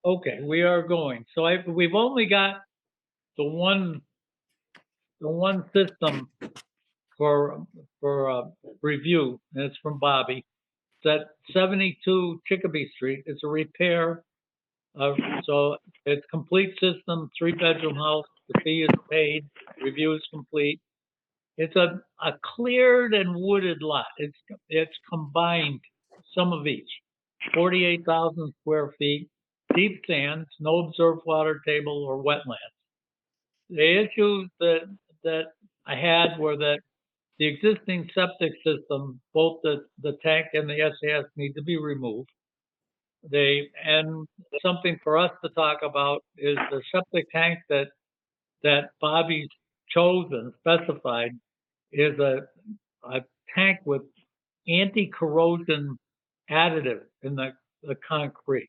Okay, we are going. So we've only got the one system for review, and it's from Bobby. It's at 72 Chicopee Street. It's a repair. So it's complete system, 3-bedroom house. The fee is paid. Review is complete. It's a cleared and wooded lot. It's combined, some of each. 48,000 square feet, deep sands, no observed water table or wetlands. The issues that I had were that the existing septic system, both the tank and the SAS, need to be removed. And something for us to talk about is the septic tank that Bobby's chosen, specified, is a tank with anti-corrosion additive in the concrete.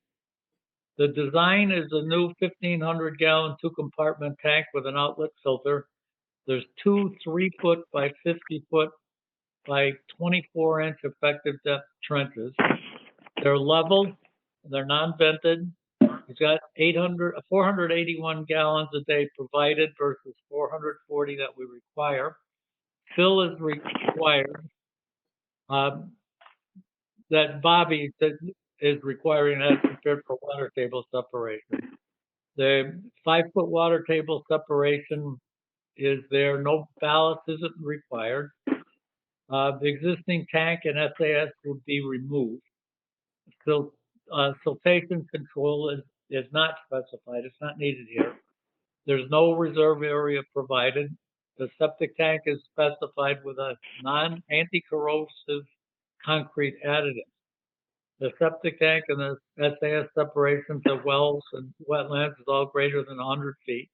The design is a new 1,500-gallon 2-compartment tank with an outlet filter. There's two 3-foot by 50-foot by 24-inch effective depth trenches. They're level. They're non-vented. It's got 481 gallons a day provided versus 440 that we require. Fill is required. That Bobby is requiring as compared for water table separation. The 5-foot water table separation is there. No ballast isn't required. The existing tank and SAS would be removed. So siltation control is not specified. It's not needed here. There's no reserve area provided. The septic tank is specified with a anti-corrosive concrete additive. The septic tank and the SAS separations of wells and wetlands is all greater than 100 feet.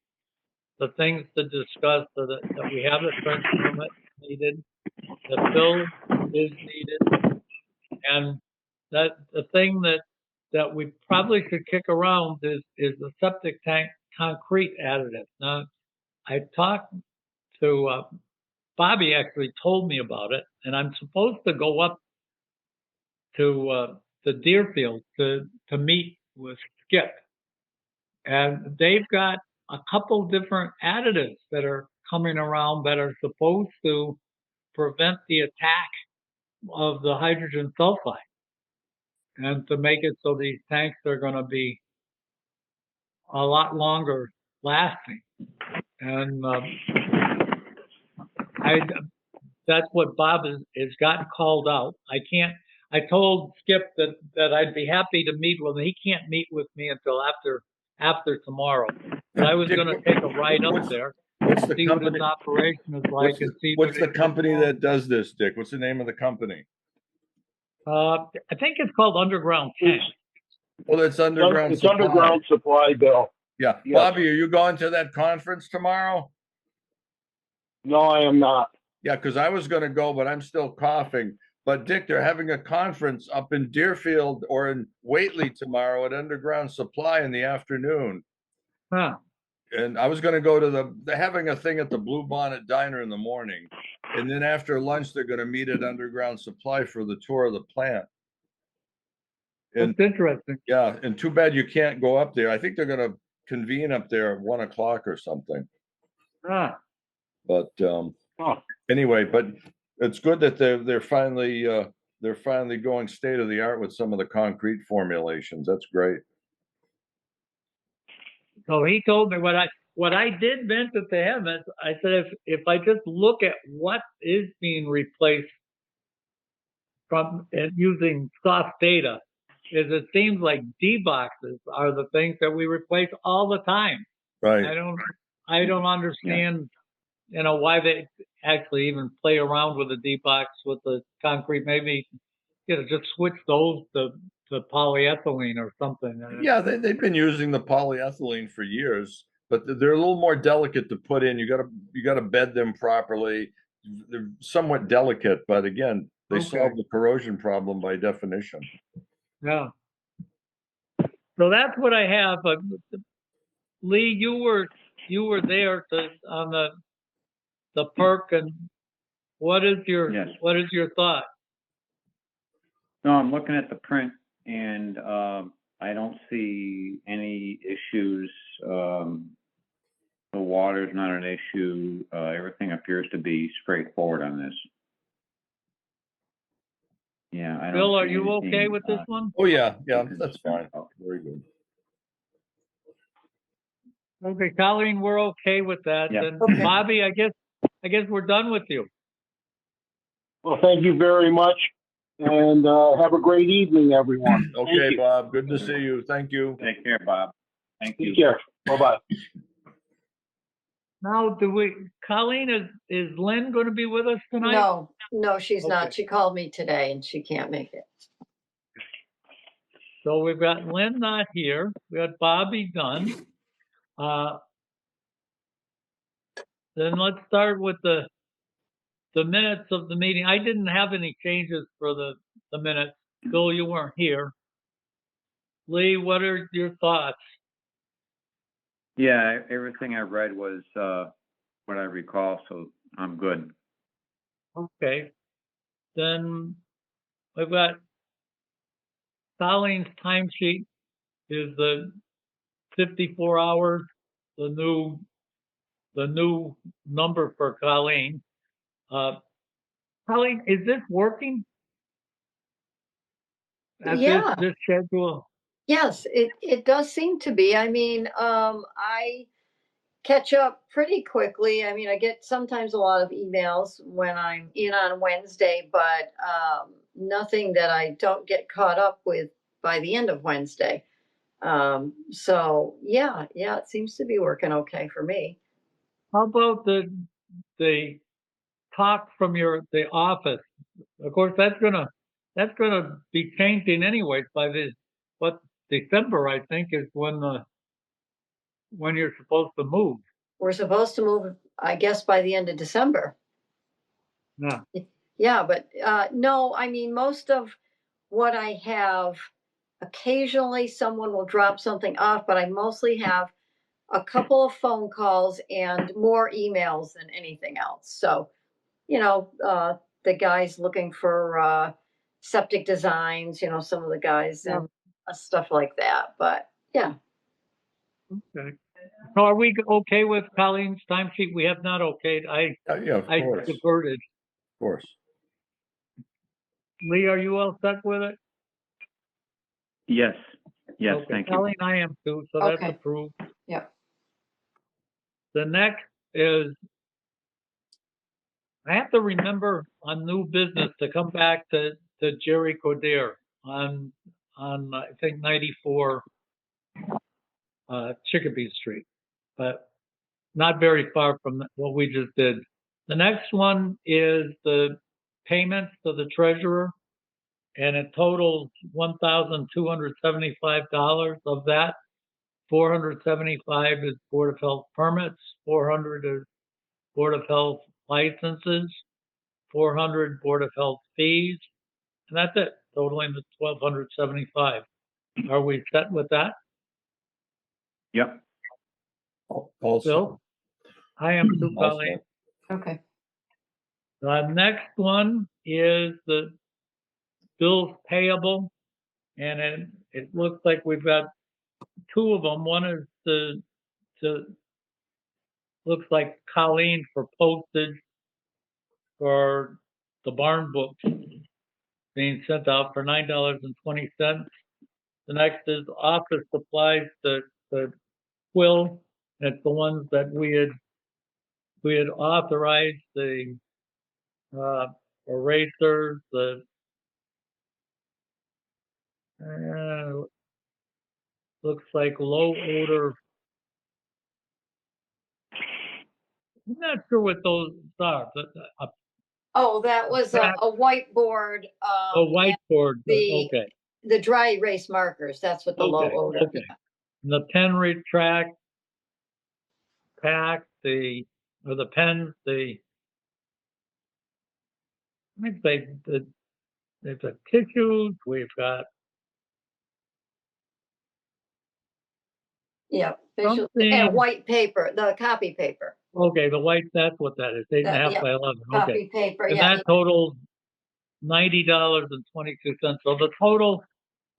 The things to discuss are that we have a trench permit needed. The fill is needed. And that the thing that we probably should kick around is the septic tank concrete additive. Now, I talked to Bobby, actually told me about it, and I'm supposed to go up to the Deerfield to meet with Skip, and they've got a couple different additives that are coming around that are supposed to prevent the attack of the hydrogen sulfide, and to make it so these tanks are going to be a lot longer lasting. And that's what Bob has gotten called out. I told Skip that I'd be happy to meet with him. He can't meet with me until after tomorrow. But I was going to take a ride up there. What's the see company? what his operation is like and see what's the company that does this, Dick? What's the name of the company? I think it's called Underground Tank. Well, it's Underground It's Supply. Underground Supply, Bill. Yeah. Yes. Bobby, are you going to that conference tomorrow? No, I am not. Yeah, because I was going to go, but I'm still coughing. But Dick, they're having a conference up in Deerfield or in Whately tomorrow at Underground Supply in the afternoon. Huh. And I was going to go to they're having a thing at the Blue Bonnet Diner in the morning. And then after lunch, they're going to meet at Underground Supply for the tour of the plant. And, that's interesting. Yeah, and too bad you can't go up there. I think they're going to convene up there at 1 o'clock or something. Ah. But anyway, but it's good that they're finally going state of the art with some of the concrete formulations. That's great. So he told me what I did mention to him is I said if I just look at what is being replaced from using soft data, is it seems like D boxes are the things that we replace all the time. Right. I don't understand, why they actually even play around with the D box with the concrete. Maybe just switch those to polyethylene or something. Yeah, they've been using the polyethylene for years, but they're a little more delicate to put in. You got to bed them properly. They're somewhat delicate, but again, they solve the corrosion problem by definition. Yeah. So that's what I have. But Lee, you were there on the perk, and what is your thought? No, I'm looking at the print, and I don't see any issues. The water's not an issue. Everything appears to be straightforward on this. Yeah, I don't Bill, are see you okay anything, with this one? Oh, yeah, yeah, to that's concern fine. about. Very good. Okay, Colleen, we're okay with that. Yeah. Then Okay. Bobby, I guess we're done with you. Well, thank you very much, and have a great evening, everyone. Thank Okay, you. Bob, good to see you. Thank you. Take care, Bob. Thank you. Take care. Bye-bye. Now, Colleen, is Lynn going to be with us tonight? No, she's not. Okay. She called me today and she can't make it. So we've got Lynn not here. We got Bobby done. Then let's start with the minutes of the meeting. I didn't have any changes for the minutes. Bill, you weren't here. Lee, what are your thoughts? Yeah, everything I read was what I recall, so I'm good. Okay. Then we've got Colleen's timesheet is the 54 hours, the new number for Colleen. Colleen, is this working? At Yeah. this schedule? Yes, it does seem to be. I mean, I catch up pretty quickly. I mean, I get sometimes a lot of emails when I'm in on Wednesday, but nothing that I don't get caught up with by the end of Wednesday. So yeah, it seems to be working okay for me. How about the talk from the office? Of course, that's gonna be changing anyways by December, I think, is when you're supposed to move. We're supposed to move, I guess, by the end of December. Yeah. Yeah, but no, I mean, most of what I have, occasionally someone will drop something off, but I mostly have a couple of phone calls and more emails than anything else. So, the guys looking for septic designs, some of the guys and stuff like that. But yeah. Okay. So are we okay with Colleen's timesheet? We have not okayed. Yeah, of I course, of deferred. course. Lee, are you all set with it? Yes, yes, Okay. thank you. Colleen, I am too, so that's Okay. approved. Yep. The next is, I have to remember on new business to come back to Jerry Coder on I think 94 Chicopee Street, but not very far from what we just did. The next one is the payments to the treasurer, and it totals $1,275. Of that, 475 is Board of Health permits, 400 is Board of Health licenses, 400 Board of Health fees, and that's it, totaling the 1,275. Are we set with that, Yep. Also, Bill? I am too, also, Colleen. Okay. The next one is the bills payable, and it looks like we've got two of them. One is looks like Colleen for postage for the barn books being sent out for $9.20. The next is office supplies, the quill. It's the ones that we had authorized, the erasers, the looks like low odor. I'm not sure what those are. But Oh, that was a whiteboard. a whiteboard. the- Okay. The dry erase markers. That's what the low Okay. odor. Okay. And the pen retract pack, the pens, let me say there's the tissues. We've got Yeah. something. And white paper, the copy paper. Okay, the white. That's what that is. 8.5 Yeah. by 11. Okay. Copy paper. And Yeah. that totals $90.22. So the total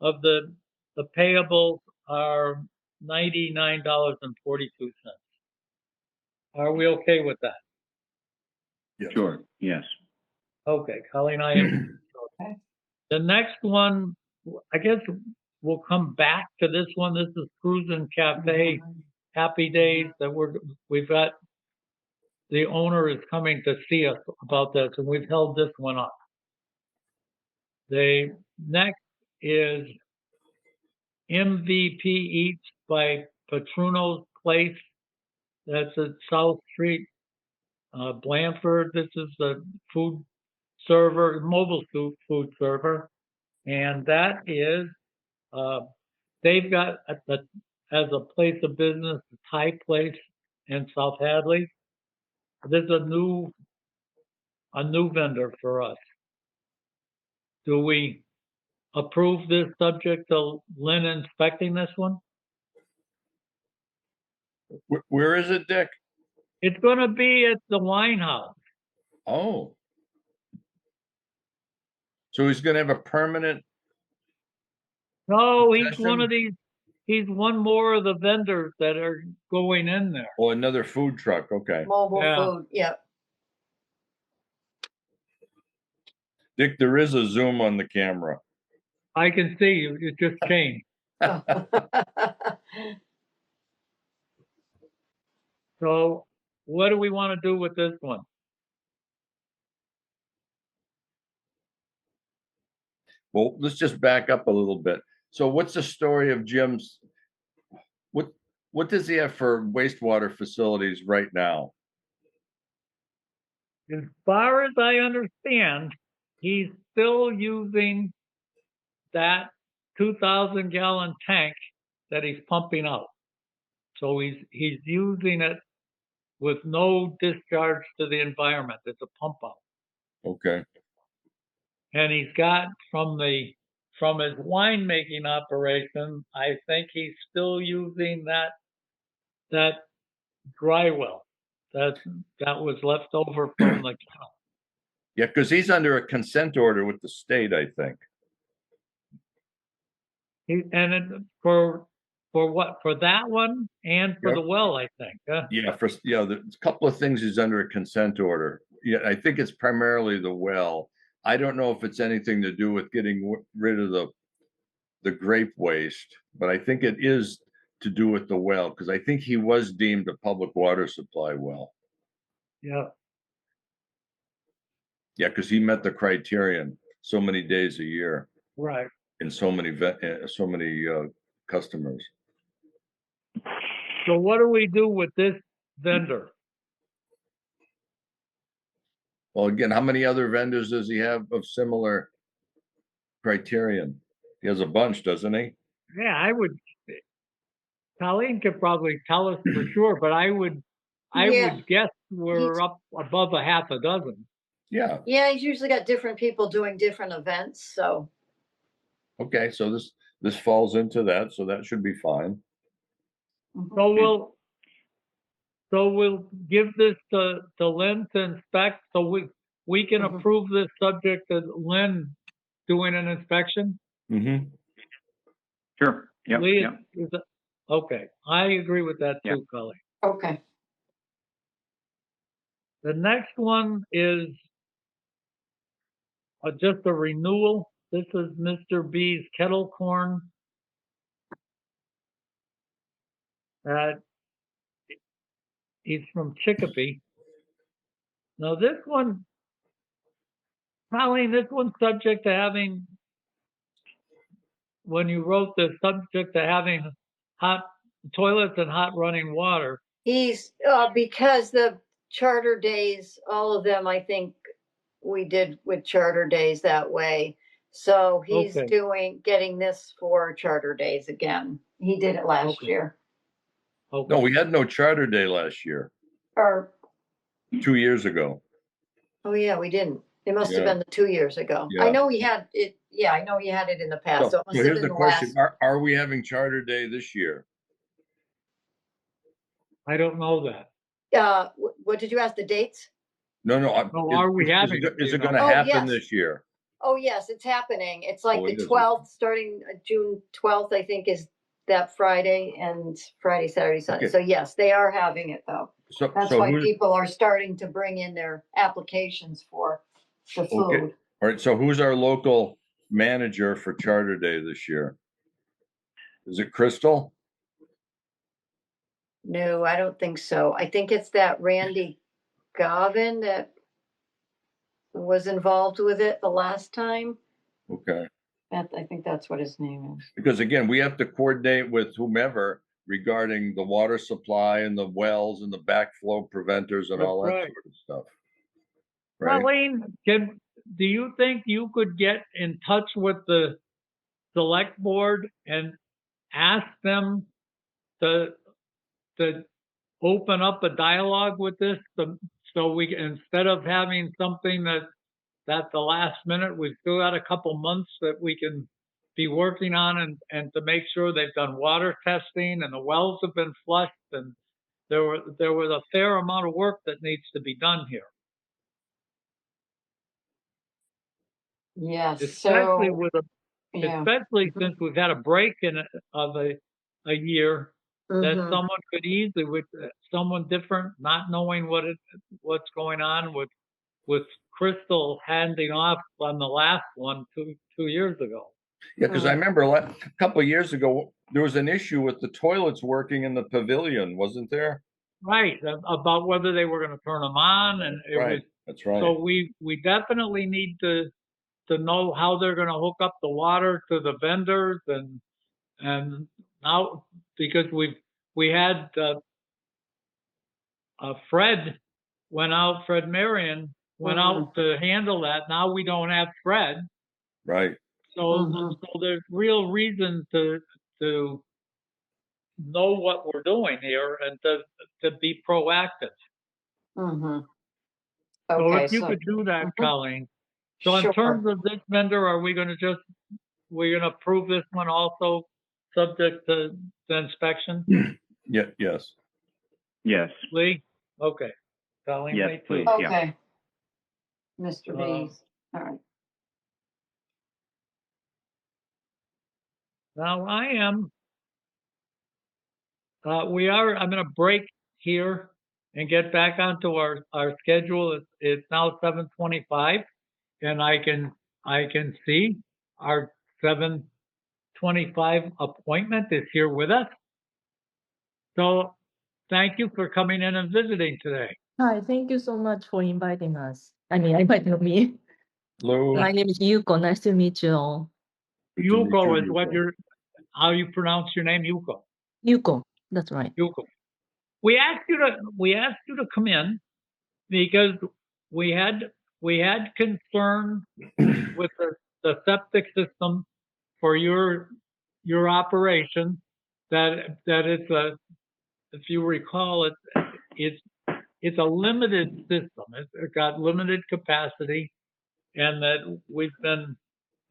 of the The payables are $99.42. Are we okay with that? Yes. Sure, yes. Okay, Colleen, I am. Okay. The next one, I guess we'll come back to this one. This is Cruisin' Cafe, Happy Days that we've got, the owner is coming to see us about this, and we've held this one up. The next is MVP Eats by Petruno's Place. That's at South Street, Blandford. This is the food server, mobile food server. And that is, they've got as a place of business, a Thai place in South Hadley. This is a new vendor for us. Do we approve this subject to Lynn inspecting this one? Where is it, Dick? It's going to be at the wine house. Oh. So he's gonna have a permanent, No, he's one Possession? of these. He's one more of the vendors that are going in there. or another food truck, okay. Mobile Yeah. food, yep. Dick, there is a zoom on the camera. I can see you. It just changed. So, what do we want to do with this one? Well, let's just back up a little bit. So what's the story of Jim's? What does he have for wastewater facilities right now? As far as I understand, he's still using that 2,000 gallon tank that he's pumping out. So he's using it with no discharge to the environment. It's a pump out. Okay, And he's got from his winemaking operation, I think he's still using that dry well that was left over from the yeah, because he's under a consent order with the state, I think. and it, for what, for that one and for Yep. the well, I think. Yeah, there's a couple of things he's under a consent order. Yeah, I think it's primarily the well. I don't know if it's anything to do with getting rid of the grape waste, but I think it is to do with the well, because I think he was deemed a public water supply well. Yeah. Yeah, because he met the criterion so many days a year Right. and so many customers. So what do we do with this vendor? Well, again, how many other vendors does he have of similar criterion? He has a bunch, doesn't he? Yeah, I would. Colleen could probably tell us for sure, but I would guess we're up above a half a dozen. Yeah. Yeah, he's usually got different people doing different events, so. Okay, so this falls into that, so that should be fine. So we'll give this to Lynn to inspect, so we can approve this subject to Lynn doing an inspection. Mm-hmm. Sure, yep, Lee, yep. okay, I agree with that too, Colleen. Okay. The next one is just a renewal. This is Mr. B's kettle corn. He's from Chicopee. Now this one, Colleen, this one's subject to having, when you wrote the subject to having hot toilets and hot running water. He's, because the charter days, all of them, I think we did with charter days that way. So he's Okay. getting this for charter days again. He did it last year. Okay. No, we had no charter day last year, Or, 2 years ago. oh yeah, we didn't. It must have Yeah. been the 2 years ago. Yeah. I know he had it. Yeah, I know he had it in the past. So it must have here's been the the question: last. Are we having charter day this year? I don't know that. What did you ask, the dates? No. No, are we having it? Is it You going know? to Oh, happen yes. this year? Oh, yes, it's happening. It's like Oh, the it is. 12th, starting June 12th, I think is that Friday, and Friday, Saturday, Sunday. Okay. So yes, they are having it though. So, That's so why who's, people are starting to bring in their applications for the okay, food. all right, so who's our local manager for Charter Day this year? Is it Crystal? No, I don't think so. I think it's that Randy Garvin that was involved with it the last time. Okay, I think that's what his name is. because again, we have to coordinate with whomever regarding the water supply and the wells and the backflow preventers and That's all that right. sort of stuff. Right? Colleen, do you think you could get in touch with the select board and ask them to open up a dialogue with this, so we can, instead of having something that the last minute, we've still got a couple months that we can be working on, and to make sure they've done water testing and the wells have been flushed, and there was a fair amount of work that needs to be done here, Yes. especially So with yeah. especially since we've had a break of a year, that Mhm. someone could easily, with someone different, not knowing what's going on with Crystal handing off on the last one 2 years ago. Yeah, because I remember a couple of years ago, there was an issue with the toilets working in the pavilion, wasn't there? Right, about whether they were going to turn them on, and it was, Right, that's right. so we definitely need to know how they're going to hook up the water to the vendors, and now, because we had Fred Marion went out to handle that. Now we don't have Fred, Right. so there's real reason to know what we're doing here and to be proactive. Mhm. So Okay. if you could do that, Colleen. So in Sure. terms of this vendor, are we going to we're going to approve this one also, subject to the inspection? Yeah, yes. Yes, Lee? Okay. Colleen, yes, me too. please, yeah. Okay. Mr. B's. All right. Now I'm going to break here and get back onto our schedule. It's now 7:25, and I can see our 7:25 appointment is here with us. So thank you for coming in and visiting today. Hi, thank you so much for inviting us. I mean, inviting me. Lou. My name is Yuko. Nice to meet you all. Good to meet Yuko you, is what how you pronounce your name, Yuko. Yuko, that's right. Yuko. We asked you to come in because we had concern with the septic system for your operation, that it's if you recall, it's a limited system. It got limited capacity, and that we've been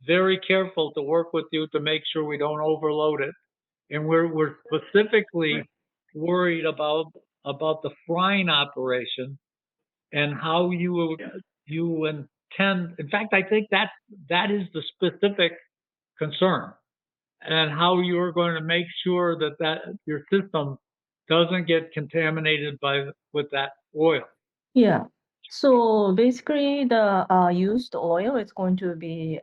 very careful to work with you to make sure we don't overload it. And we're specifically worried about the frying operation and how you intend. In fact, I think that is the specific concern, and how you're going to make sure that your system doesn't get contaminated with that oil. Yeah. So basically, the used oil is going to be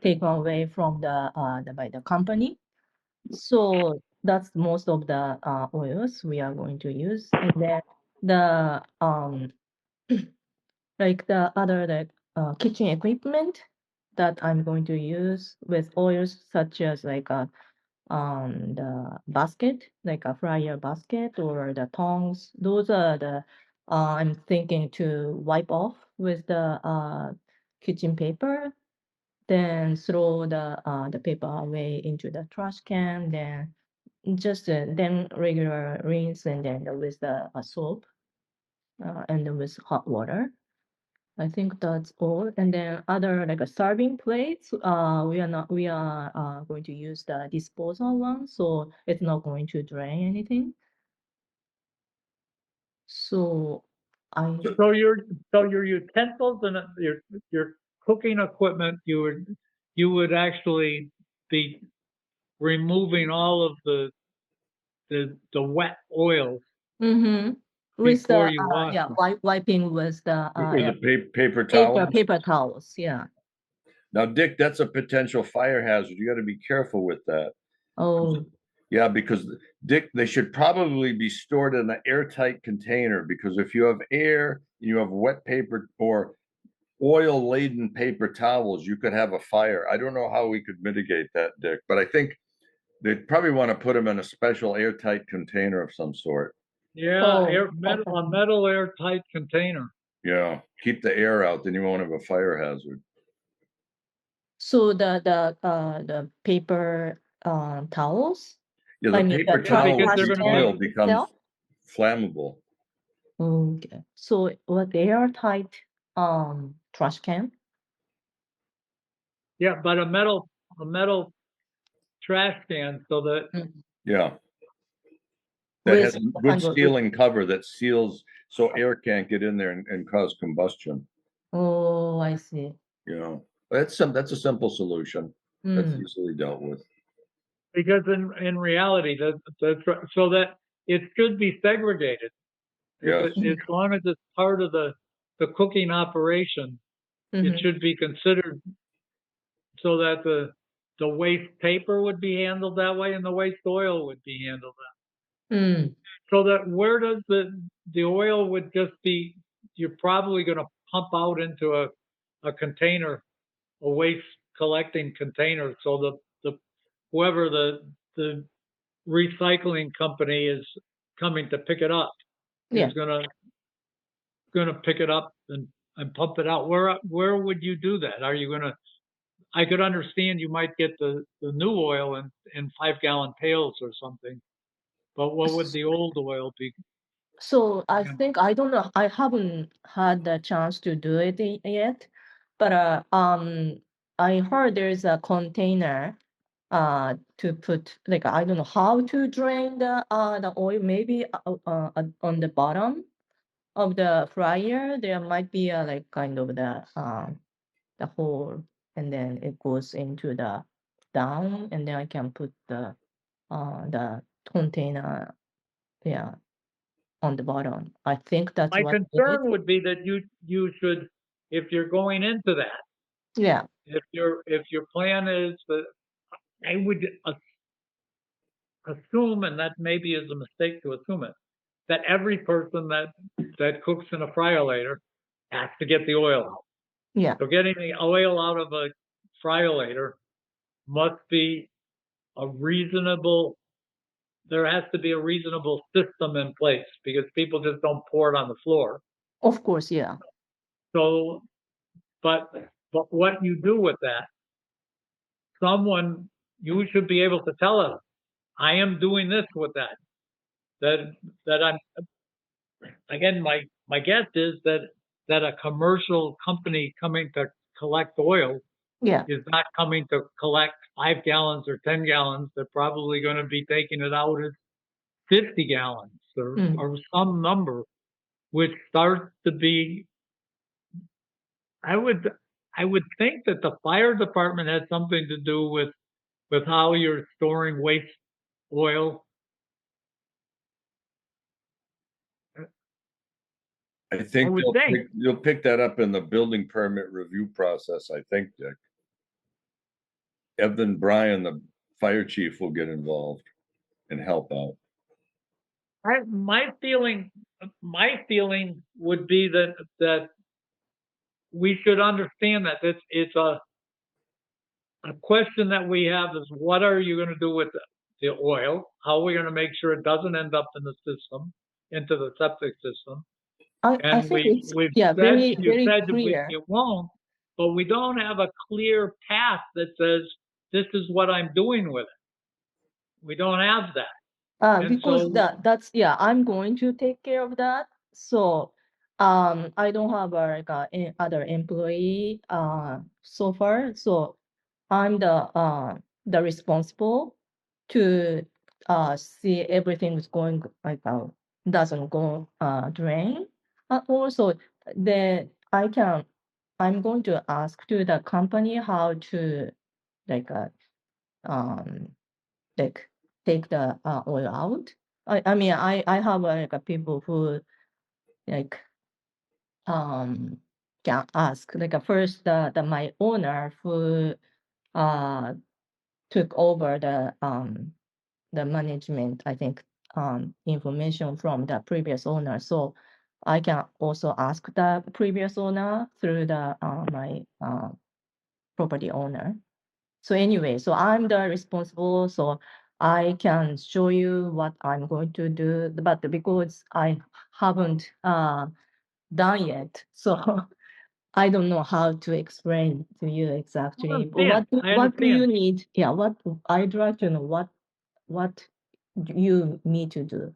taken away from by the company. So that's most of the oils we are going to use, and then the like the other kitchen equipment that I'm going to use with oils such as the basket, like a fryer basket or the tongs. Those are the I'm thinking to wipe off with the kitchen paper, then throw the paper away into the trash can, then just then regular rinse, and then with the soap and then with hot water. I think that's all. And then other like a serving plates, we are going to use the disposal one, so it's not going to drain anything. So I So your utensils and your cooking equipment, you would actually be removing all of the wet oils Mm-hmm. With before the you wash yeah, them. wiping with the With yeah, the paper towel. paper towels. Yeah. Now, Dick, that's a potential fire hazard. You got to be careful with that. Oh. Yeah, because Dick, they should probably be stored in an airtight container, because if you have air and you have wet paper or oil laden paper towels, you could have a fire. I don't know how we could mitigate that, Dick, but I think they'd probably want to put them in a special airtight container of some sort. Yeah, Oh. a metal airtight container. Yeah, keep the air out, then you won't have a fire hazard. So the paper towels. Yeah, the I mean, paper the towel because with they're the gonna oil be- becomes itself? flammable. Okay. So what airtight trash can? Yeah, but a metal trash can so that Yeah. That has With a good sealing cover that seals so air can't get in there and cause combustion. Oh, I see. You know, that's a simple solution. That's Mm. easily dealt with. because in reality so that it should be segregated. Yes. As long as it's part of the cooking operation, it Mhm. should be considered so that the waste paper would be handled that way and the waste oil would be handled that way. Mm. So that where does the oil would just be, you're probably going to pump out into a container, a waste collecting container. So the whoever the recycling company is coming to pick it up Yeah. is gonna pick it up and pump it out. Where would you do that? Are you gonna? I could understand you might get the new oil in 5 gallon pails or something, but what would the old oil be? So I think I don't know. I haven't had the chance to do it yet, but I heard there's a container to put, like, I don't know how to drain the oil. Maybe on the bottom of the fryer there might be a, like, kind of the hole, and then it goes into the down, and then I can put the container, yeah, on the bottom. I think that's My what it is. concern would be that you should, if you're going into that, Yeah, if your plan is that, I would assume, and that maybe is a mistake to assume it, that every person that cooks in a fryer later has to get the oil out. yeah, So getting the oil out of a fryer later must be a reasonable, there has to be a reasonable system in place because people just don't pour it on the floor. of course, yeah. So, but what you do with that, someone, you should be able to tell us, I am doing this with that. That I'm, again, my guess is that a commercial company coming to collect oil Yeah. is not coming to collect 5 gallons or 10 gallons. They're probably going to be taking it out as 50 gallons or some number, which starts to be, I would think that the fire department has something to do with how you're storing waste oil. I think would think. you'll pick that up in the building permit review process, I think, Dick. Evan Bryan, the fire chief, will get involved and help out. My feeling would be that we should understand that it's a question that we have is what are you going to do with the oil? How are we going to make sure it doesn't end up in the system, into the septic system? I And think it's, we've yeah, said, very, you very said clear. it won't, but we don't have a clear path that says this is what I'm doing with it. We don't have that. And Because so that's, yeah, I'm going to take care of that. So I don't have any other employee so far. So I'm the responsible to see everything's going, like, doesn't go drain. Also, then I can I'm going to ask to the company how to like like take the oil out. I mean I have like people who like can ask like first the my owner who uh took over the management, I think, information from the previous owner. So I can also ask the previous owner through the my property owner. So anyway, so I'm the responsible, so I can show you what I'm going to do, but because I haven't done yet, so I don't know how to explain to you exactly. But I what do you understand. need? Yeah, what I'd like to know what you need to do.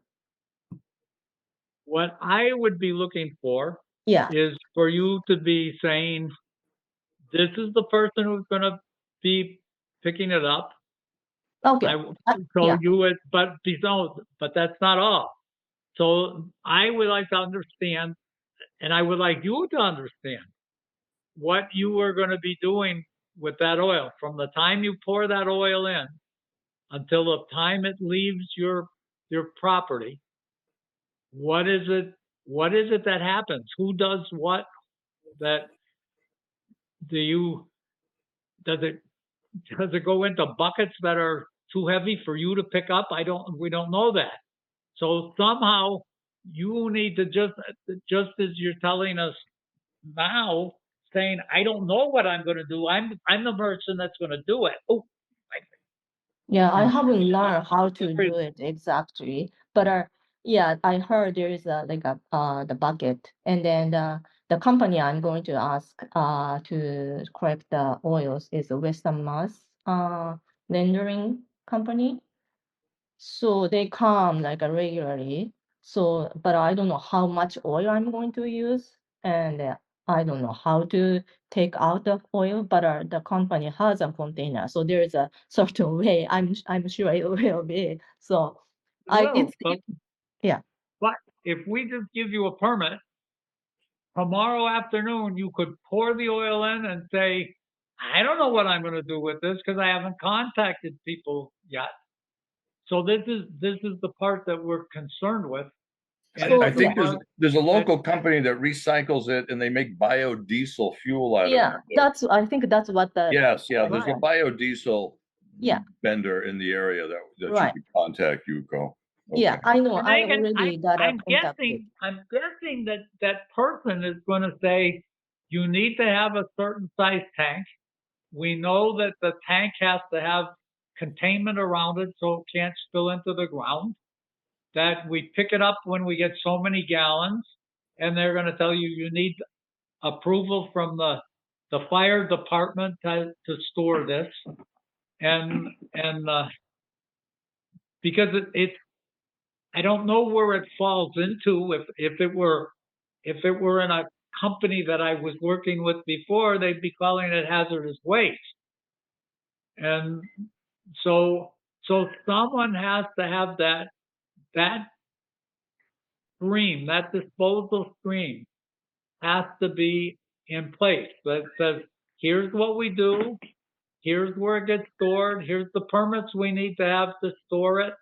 What I would be looking for Yeah. is for you to be saying, this is the person who's going to be picking it up. Okay. So Yeah. you would, but that's not all. So I would like to understand, and I would like you to understand what you are going to be doing with that oil from the time you pour that oil in until the time it leaves your property. What is it? What is it that happens? Who does what? That do you does it go into buckets that are too heavy for you to pick up? We don't know that. So somehow you need to just as you're telling us now, saying, I don't know what I'm going to do. I'm the person that's going to do it. Oh, Yeah, I and haven't learned how to do it exactly, but yeah, I heard there is a like a the bucket, and then the company I'm going to ask to collect the oils is a Western Mass rendering company. So they come like regularly. So, but I don't know how much oil I'm going to use, and I don't know how to take out the oil. But the company has a container, so there is a certain way. I'm sure it will be. So, well, it's yeah. but if we just give you a permit, tomorrow afternoon you could pour the oil in and say, I don't know what I'm going to do with this because I haven't contacted people yet. So this is the part that we're concerned with. And So I it's the think part there's a local company that recycles it and they make biodiesel fuel out of yeah, it. I think that's what the Yes, yeah, there's a right. biodiesel Yeah, vendor in the area that you right. could contact, Yuko. Yeah, Okay. I know. and I they can, already got contacted. I'm guessing that that person is going to say, you need to have a certain size tank. We know that the tank has to have containment around it so it can't spill into the ground. That we pick it up when we get so many gallons, and they're going to tell you you need approval from the fire department to store this, and because it's I don't know where it falls into. If it were in a company that I was working with before, they'd be calling it hazardous waste. And so someone has to have that stream, that disposal stream has to be in place that says, here's what we do, here's where it gets stored, here's the permits we need to have to store it.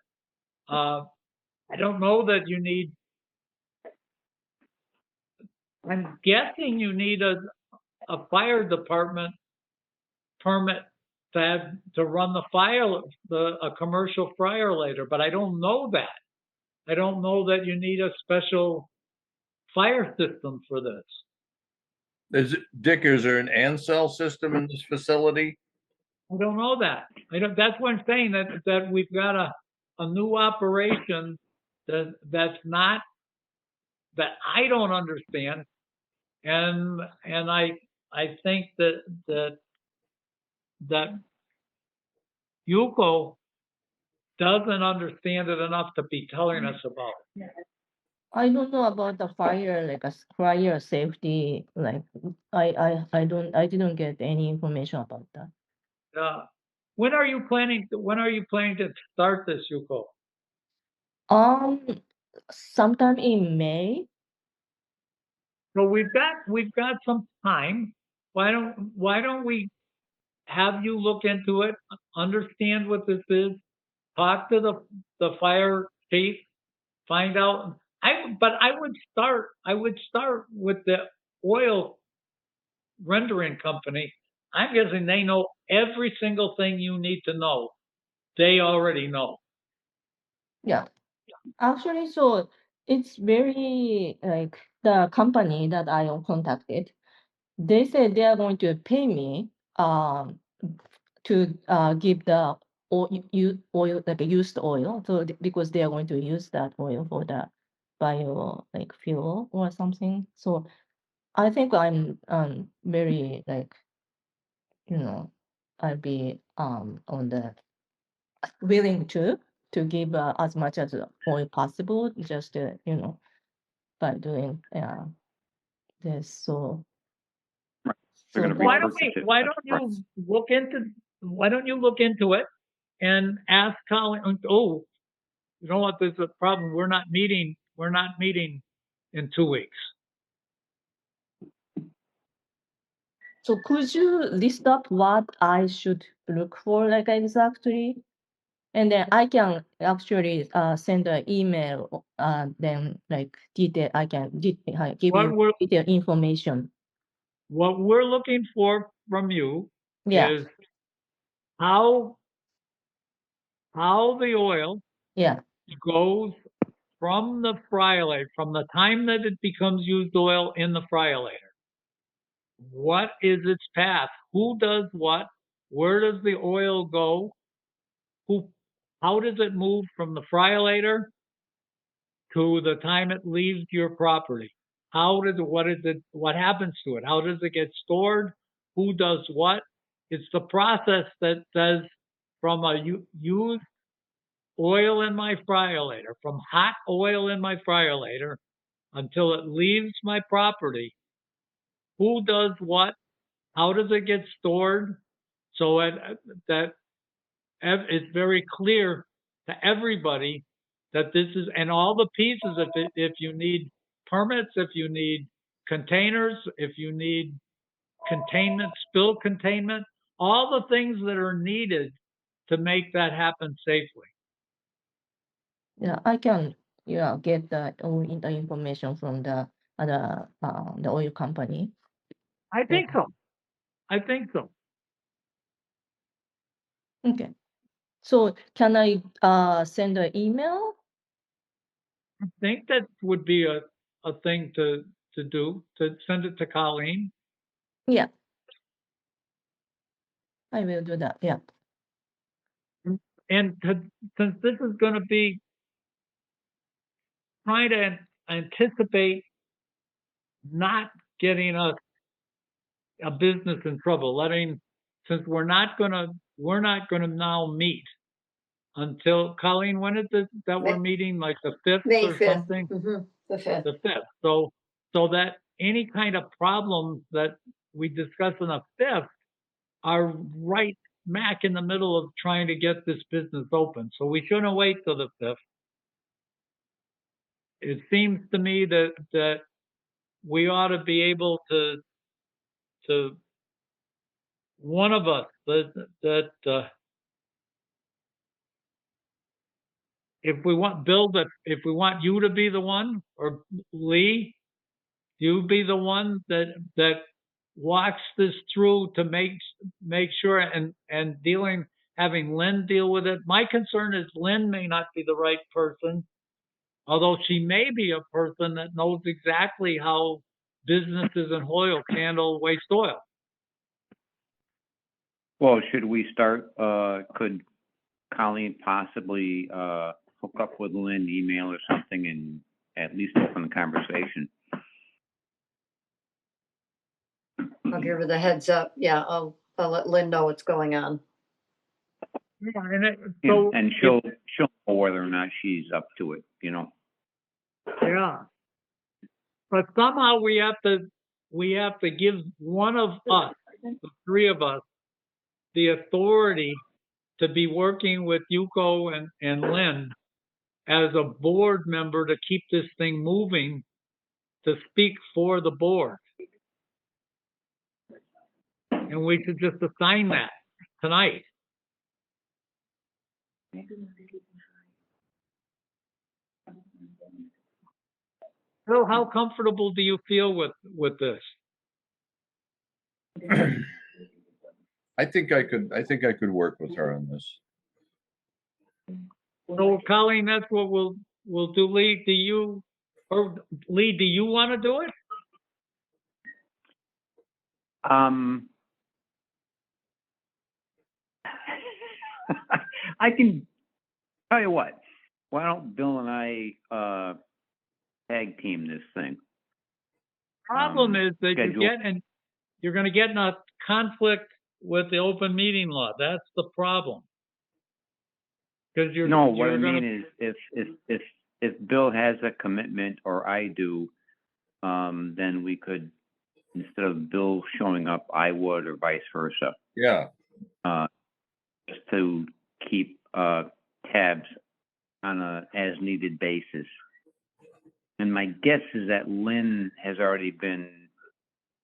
I don't know that you need, I'm guessing you need a fire department permit to run a commercial fryer later, but I don't know that. I don't know that you need a special fire system for this. Dick, is there an Ansel system in this facility? I don't know that. That's what I'm saying, that we've got a new operation that's not, that I don't understand. And I think that Yuko doesn't understand it enough to be telling us about it. I don't know about the fire, like a fire safety. Like I didn't get any information about that. When are you planning to start this, Yuko? Um, sometime in May. So we've got some time. why don't we have you look into it, understand what this is, talk to the fire chief, find out. But I would start with the oil rendering company. I'm guessing they know every single thing you need to know. They already know. Yeah. Actually, so it's very like the company that I contacted, they said they are going to pay me to give the oil, like used oil, so because they are going to use that oil for the bio like fuel or something. So I think I'm very like, you know, I'll be on the willing to give as much as oil possible, just by doing this. So They're so gonna Why that don't repurchase it. why don't you look into it and ask Colin? Oh, you know what? There's a problem. We're not meeting. In 2 weeks. so could you list up what I should look for, like exactly? And then I can actually send an email, then like detail, I can give What you we're detailed information. what we're looking for from you Yeah, is how the oil yeah, goes from the fryer, from the time that it becomes used oil in the fryer. What is its path? Who does what? Where does the oil go? How does it move from the fryer to the time it leaves your property? What happens to it? How does it get stored? Who does what? It's the process that says from a used oil in my fryer, from hot oil in my fryer until it leaves my property. Who does what? How does it get stored? So that it's very clear to everybody that this is, and all the pieces, if you need permits, if you need containers, if you need containment, spill containment, all the things that are needed to make that happen safely. yeah. I can get the information from the other the oil company. I think so. I think so. Okay. So can I send an email? I think that would be a thing to do, to send it to Colleen. Yeah, I will do that. Yeah. And since this is going to be trying to anticipate not getting a business in trouble, since we're not gonna now meet until, Colleen, when is it that we're meeting, like the 5th May or 5th. something? The 5th. The 5th. So that any kind of problems that we discuss on the 5th are right smack in the middle of trying to get this business open. So we shouldn't wait till the 5th. It seems to me that we ought to be able to one of us that if we want you to be the one, or Lee, you be the one that walks this through to make sure, and having Lynn deal with it. My concern is Lynn may not be the right person, although she may be a person that knows exactly how businesses in Hoyle handle waste oil. Well, should we start, could Colleen possibly, hook up with Lynn, email or something, and at least open the conversation? I'll give her the heads up. Yeah, I'll let Lynn know what's going on. Yeah, and she'll know whether or not she's up to it, Yeah. But somehow we have to give one of us, the three of us, the authority to be working with Yuko and Lynn as a board member to keep this thing moving, to speak for the board. and we should just assign that tonight. Phil, how comfortable do you feel with this? I think I could work with her on this. So Colleen, that's what we'll do. Lee, do you want to do it? I can tell you what. Why don't Bill and I tag team this thing? Problem is that schedule- you're going to get in a conflict with the open meeting law. That's the problem. Because what I mean is if Bill has a commitment or I do, then we could, instead of Bill showing up, I would, or vice versa. Yeah. Just to keep tabs on a as needed basis. And my guess is that Lynn has already been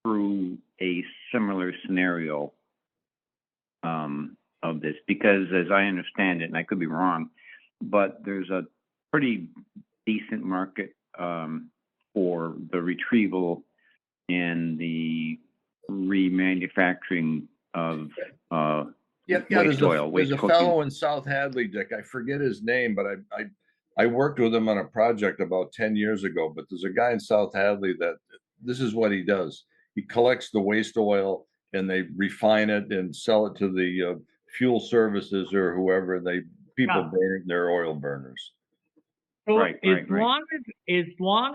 through a similar scenario of this, because as I understand it, and I could be wrong, but there's a pretty decent market for the retrieval and the remanufacturing of waste oil. There's a fellow in South Hadley, Dick. I forget his name, but I worked with him on a project about 10 years ago. But there's a guy in South Hadley that this is what he does. He collects the waste oil and they refine it and sell it to the fuel services or whoever. People burn their oil burners. So as long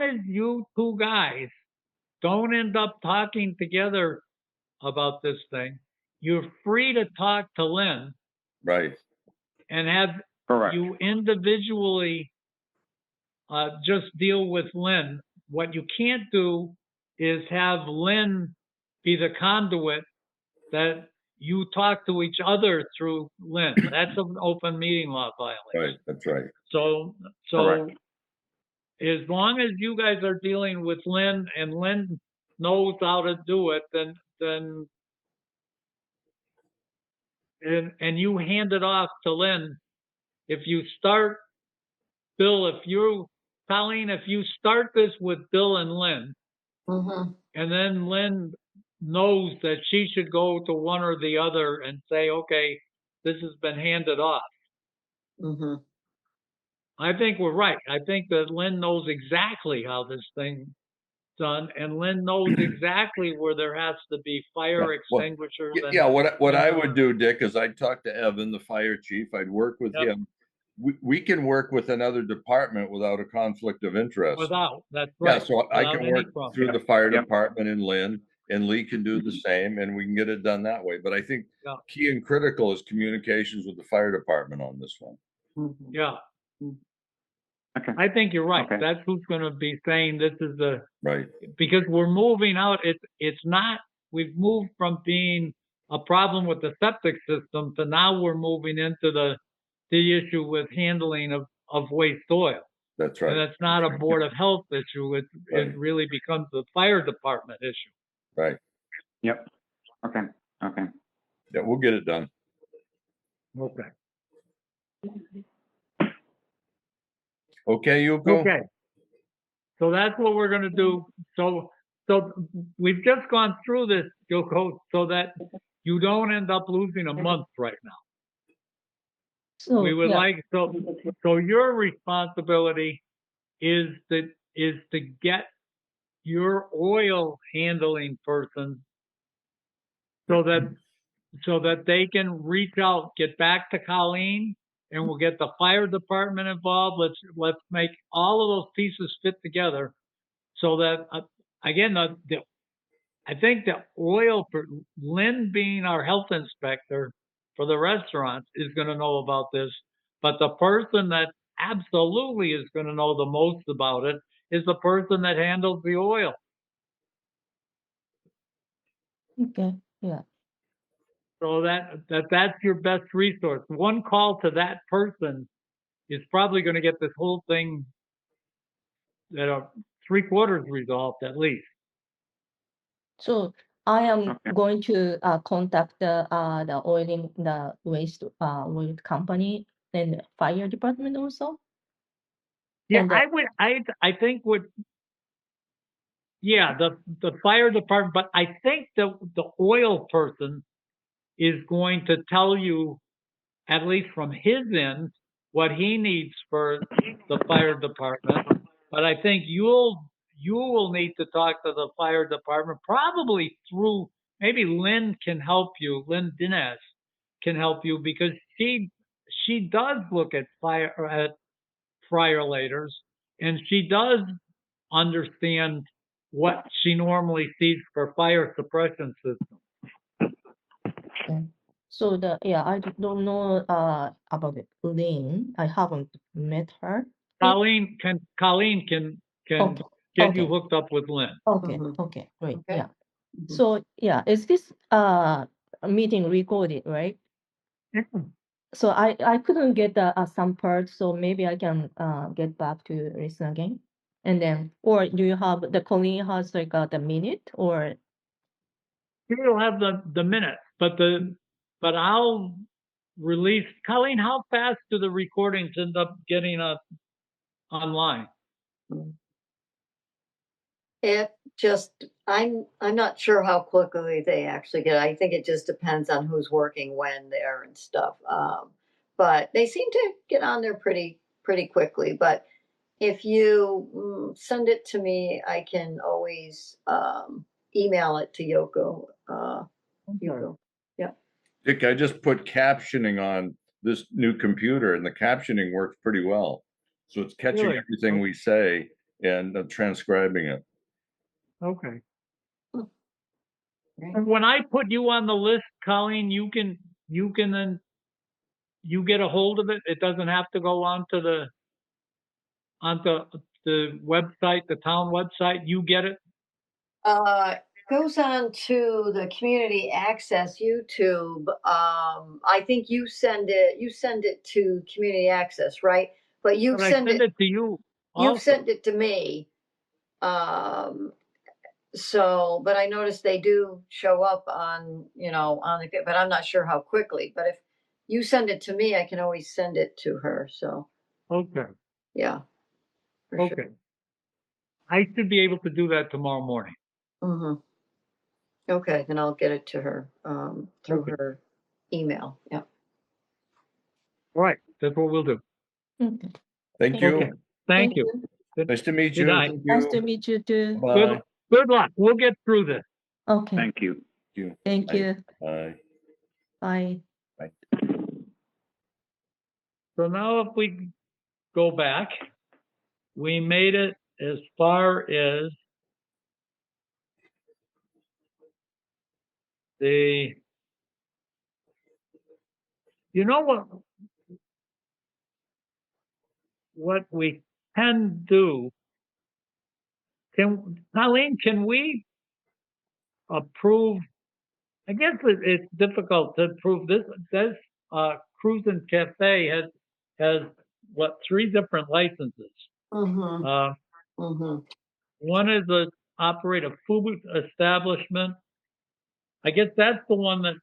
as you two guys don't end up talking together about this thing, you're free to talk to Lynn. Right. And have you individually just deal with Lynn. What you can't do is have Lynn be the conduit that you talk to each other through Lynn. That's an open meeting law violation. Right, that's right. So as long as you guys are dealing with Lynn and Lynn knows how to do it, then and you hand it off to Lynn. If you start, Bill, Colleen, if you start this with Bill and Lynn, and then Lynn knows that she should go to one or the other and say, okay, this has been handed off. I think we're right. I think that Lynn knows exactly how this thing's done, and Lynn knows exactly where there has to be fire extinguishers. What I would do, Dick, is I'd talk to Evan, the fire chief. I'd work with him. We can work with another department without a conflict of interest. That's right. Yeah, so I can work through the fire department and Lynn, and Lee can do the same, and we can get it done that way. But I think key and critical is communications with the fire department on this one. Yeah. Okay. I think you're right. Okay. That's who's going to be saying this is because we're moving out. It's not, we've moved from being a problem with the septic system to now we're moving into the issue with handling of waste oil. That's right. And it's not a Board of Health issue. It really becomes a fire department issue. Right. Yep. Okay. Yeah, we'll get it done. Okay. Okay, Yuko? Okay. So that's what we're going to do. So we've just gone through this, Yuko, so that you don't end up losing a month right now. So we would so your responsibility is to get your oil handling person so that they can reach out, get back to Colleen, and we'll get the fire department involved. Let's make all of those pieces fit together so that again, I think the oil, Lynn being our health inspector for the restaurants, is going to know about this, but the person that absolutely is going to know the most about it is the person that handles the oil. Okay, yeah. So that's your best resource. One call to that person is probably going to get this whole thing that are 3/4 resolved at least. So I am Okay. going to contact the waste oil company and the fire department also. Yeah, And I think the fire department, but I think the oil person is going to tell you, at least from his end, what he needs for the fire department. But I think you will need to talk to the fire department, probably through, maybe Lynn can help you. Lynn Dinas can help you, because she does look at friolators, and she does understand what she normally sees for fire suppression systems. so I don't know about Lynn. I haven't met her. Colleen can Okay. get you Okay. hooked up with Lynn. Okay. Mhm. Okay. Great. Okay. Yeah. Mhm. So is this meeting recorded, right? So I couldn't get some parts, so maybe I can get back to listen again. And then, or do you have the Colleen has like the minute or? You'll have the minutes, but I'll release. Colleen, how fast do the recordings end up getting online? It just, I'm not sure how quickly they actually get. I think it just depends on who's working when there and stuff. But they seem to get on there pretty quickly. But if you send it to me, I can always email it to Yoko. Yoko. Dick, I just put captioning on this new computer, and the captioning works pretty well. So it's catching Really? everything we say and transcribing it. Okay. Right. And when I put you on the list, Colleen, you can then you get a hold of it. It doesn't have to go onto the website, the town website. You get it. Goes on to the community access YouTube. I think you send it to community access, right? But But I send it to you. you've Also. sent it to me. So, but I noticed they do show up on, on the, but I'm not sure how quickly. But if you send it to me, I can always send it to her. So, Okay. yeah, for Okay. sure. I should be able to do that tomorrow morning. Mm-hmm. Okay, then I'll get it to her through Okay. her email. Yeah. All right. That's what we'll do. Okay. Thank you. Okay. Thank you. Nice to meet Good you. night. Thank Nice you. to meet you too. Bye. Good luck. We'll get through this. Okay. Thank you. Thank Bye. you. Bye. Bye. So now if we go back, we made it as far as you know what we can do? Colleen, can we approve? I guess it's difficult to approve this. This Cruise and Cafe has what, 3 different licenses. Mm-hmm. Uh, Mm-hmm. one is operate a food establishment. I guess that's the one that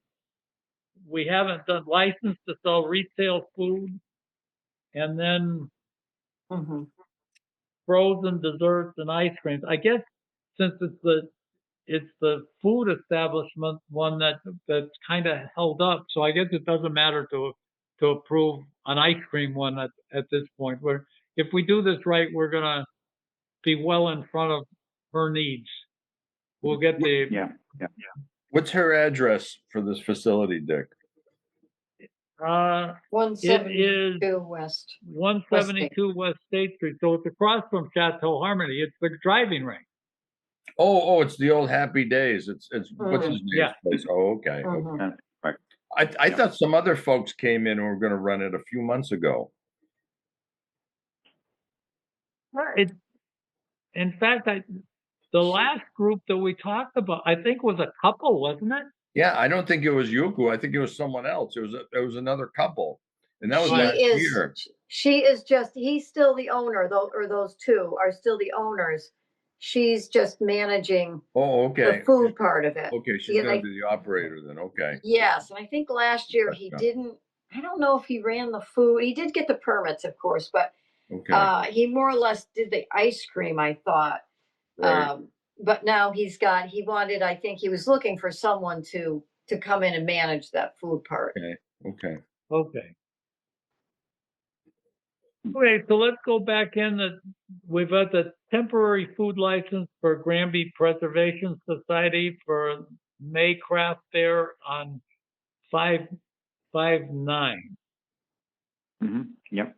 we haven't done, licensed to sell retail food, and then Mm-hmm. frozen desserts and ice creams. I guess since it's the food establishment one that's kind of held up, so I guess it doesn't matter to approve an ice cream one at this point. Where if we do this right, we're gonna be well in front of her needs. We'll get the Yeah. What's her address for this facility, Dick? it 172 is West. 172 West State Street, so it's across from Chateau Harmony. It's the driving range. Oh, it's the old Happy Days. It's what's his name's Yeah. place? Oh, okay. Mhm. Okay. Right. I Yeah. thought some other folks came in and were going to run it a few months ago. In fact, the last group that we talked about, I think, was a couple, wasn't it? Yeah, I don't think it was Yuku. I think it was someone else. It was another couple, and that was She last is year. she is just he's still the owner though, or those two are still the owners. She's just managing Oh, okay. the food part of it. Okay, she's Because gonna I, be the operator then, okay. yes, and I think last year he Gotcha. didn't, I don't know if he ran the food. He did get the permits, of course, but Okay, he more or less did the ice cream, I thought. right, But now he wanted, I think he was looking for someone to come in and manage that food part. okay, okay. Okay. Okay, so let's go back in. We've got the temporary food license for Granby Preservation Society for May Craft Fair on 5/9. Yep.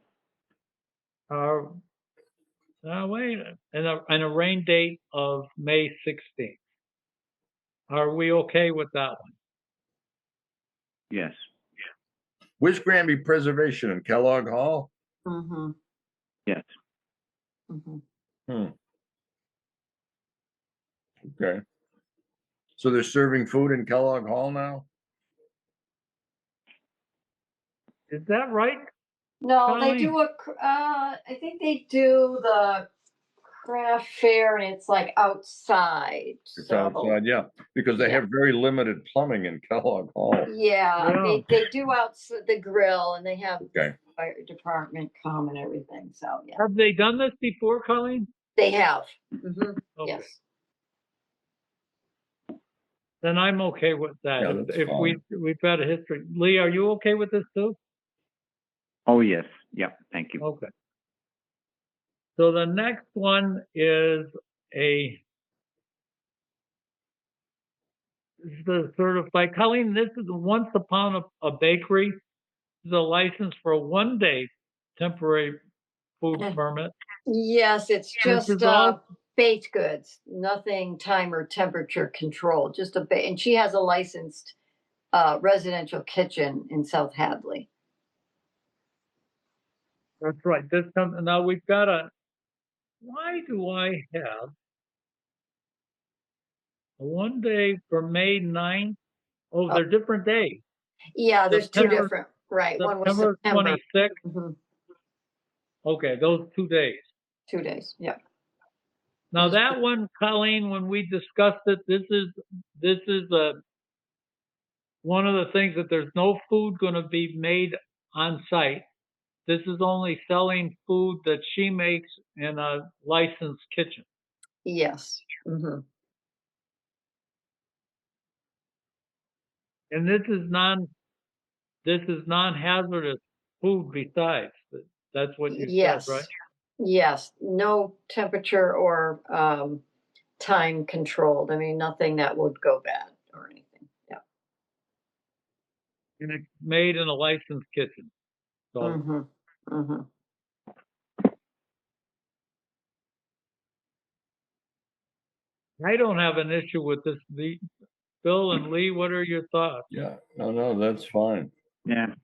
Wait, and a rain date of May 16th. Are we okay with that one? Yes. Where's Granby Preservation in Kellogg Hall? Mm-hmm. Yes. Mm-hmm. Hmm. Okay. So they're serving food in Kellogg Hall now? Is that right? No, they Colleen? do I think they do the craft fair and it's like outside. It's So, outside, yeah, because they Yeah. have very limited plumbing in Kellogg Hall. yeah, Yeah. they do out the grill and they have Okay, fire department come and everything. So, yeah, Have they done this before, Colleen? they have. Mm-hmm. Okay. Yes. Then I'm okay with that. Yeah, that's If fine. we've got a history. Lee, are you okay with this too? Oh, yes. Yep. Thank you. Okay. So the next one is the certified. Colleen, this is Once Upon a Bakery. This is a license for a 1-day temporary food Yeah. permit. Yes, it's This just is all baked goods, nothing time or temperature controlled, just and she has a licensed residential kitchen in South Hadley. That's right. This comes now. We've got Why do I have a 1-day for May 9th? Oh, Oh. they're different days. Yeah, there's two September different, right? One was September September. 26th. Mhm. Okay, those 2 days. 2 days. Yeah. Now that one, Colleen, when we discussed it, this is one of the things that there's no food going to be made on site. This is only selling food that she makes in a licensed kitchen. Yes. Mm-hmm. And this is non-hazardous food besides. That's what you said, Yes. right? Yes. No temperature or time controlled. I mean, nothing that would go bad or anything. Yeah. And it's made in a licensed kitchen. So Mm-hmm. Mm-hmm. I don't have an issue with this. Bill and Lee, what are your thoughts? Yeah, no, that's fine. Yeah. I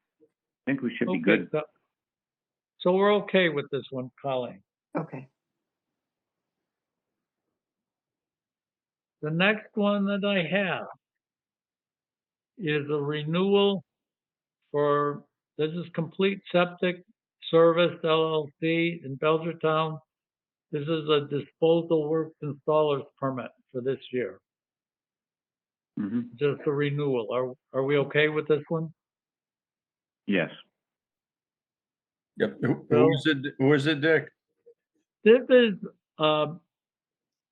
think we should be Okay, good. so we're okay with this one, Colleen. Okay. The next one that I have is a renewal this is Complete Septic Service LLC in Belchertown. This is a disposal works installer's permit for this year. hmm Just a renewal. Are we okay with this one? Yes. Yep, who Bill? is it, who is it, Dick? This is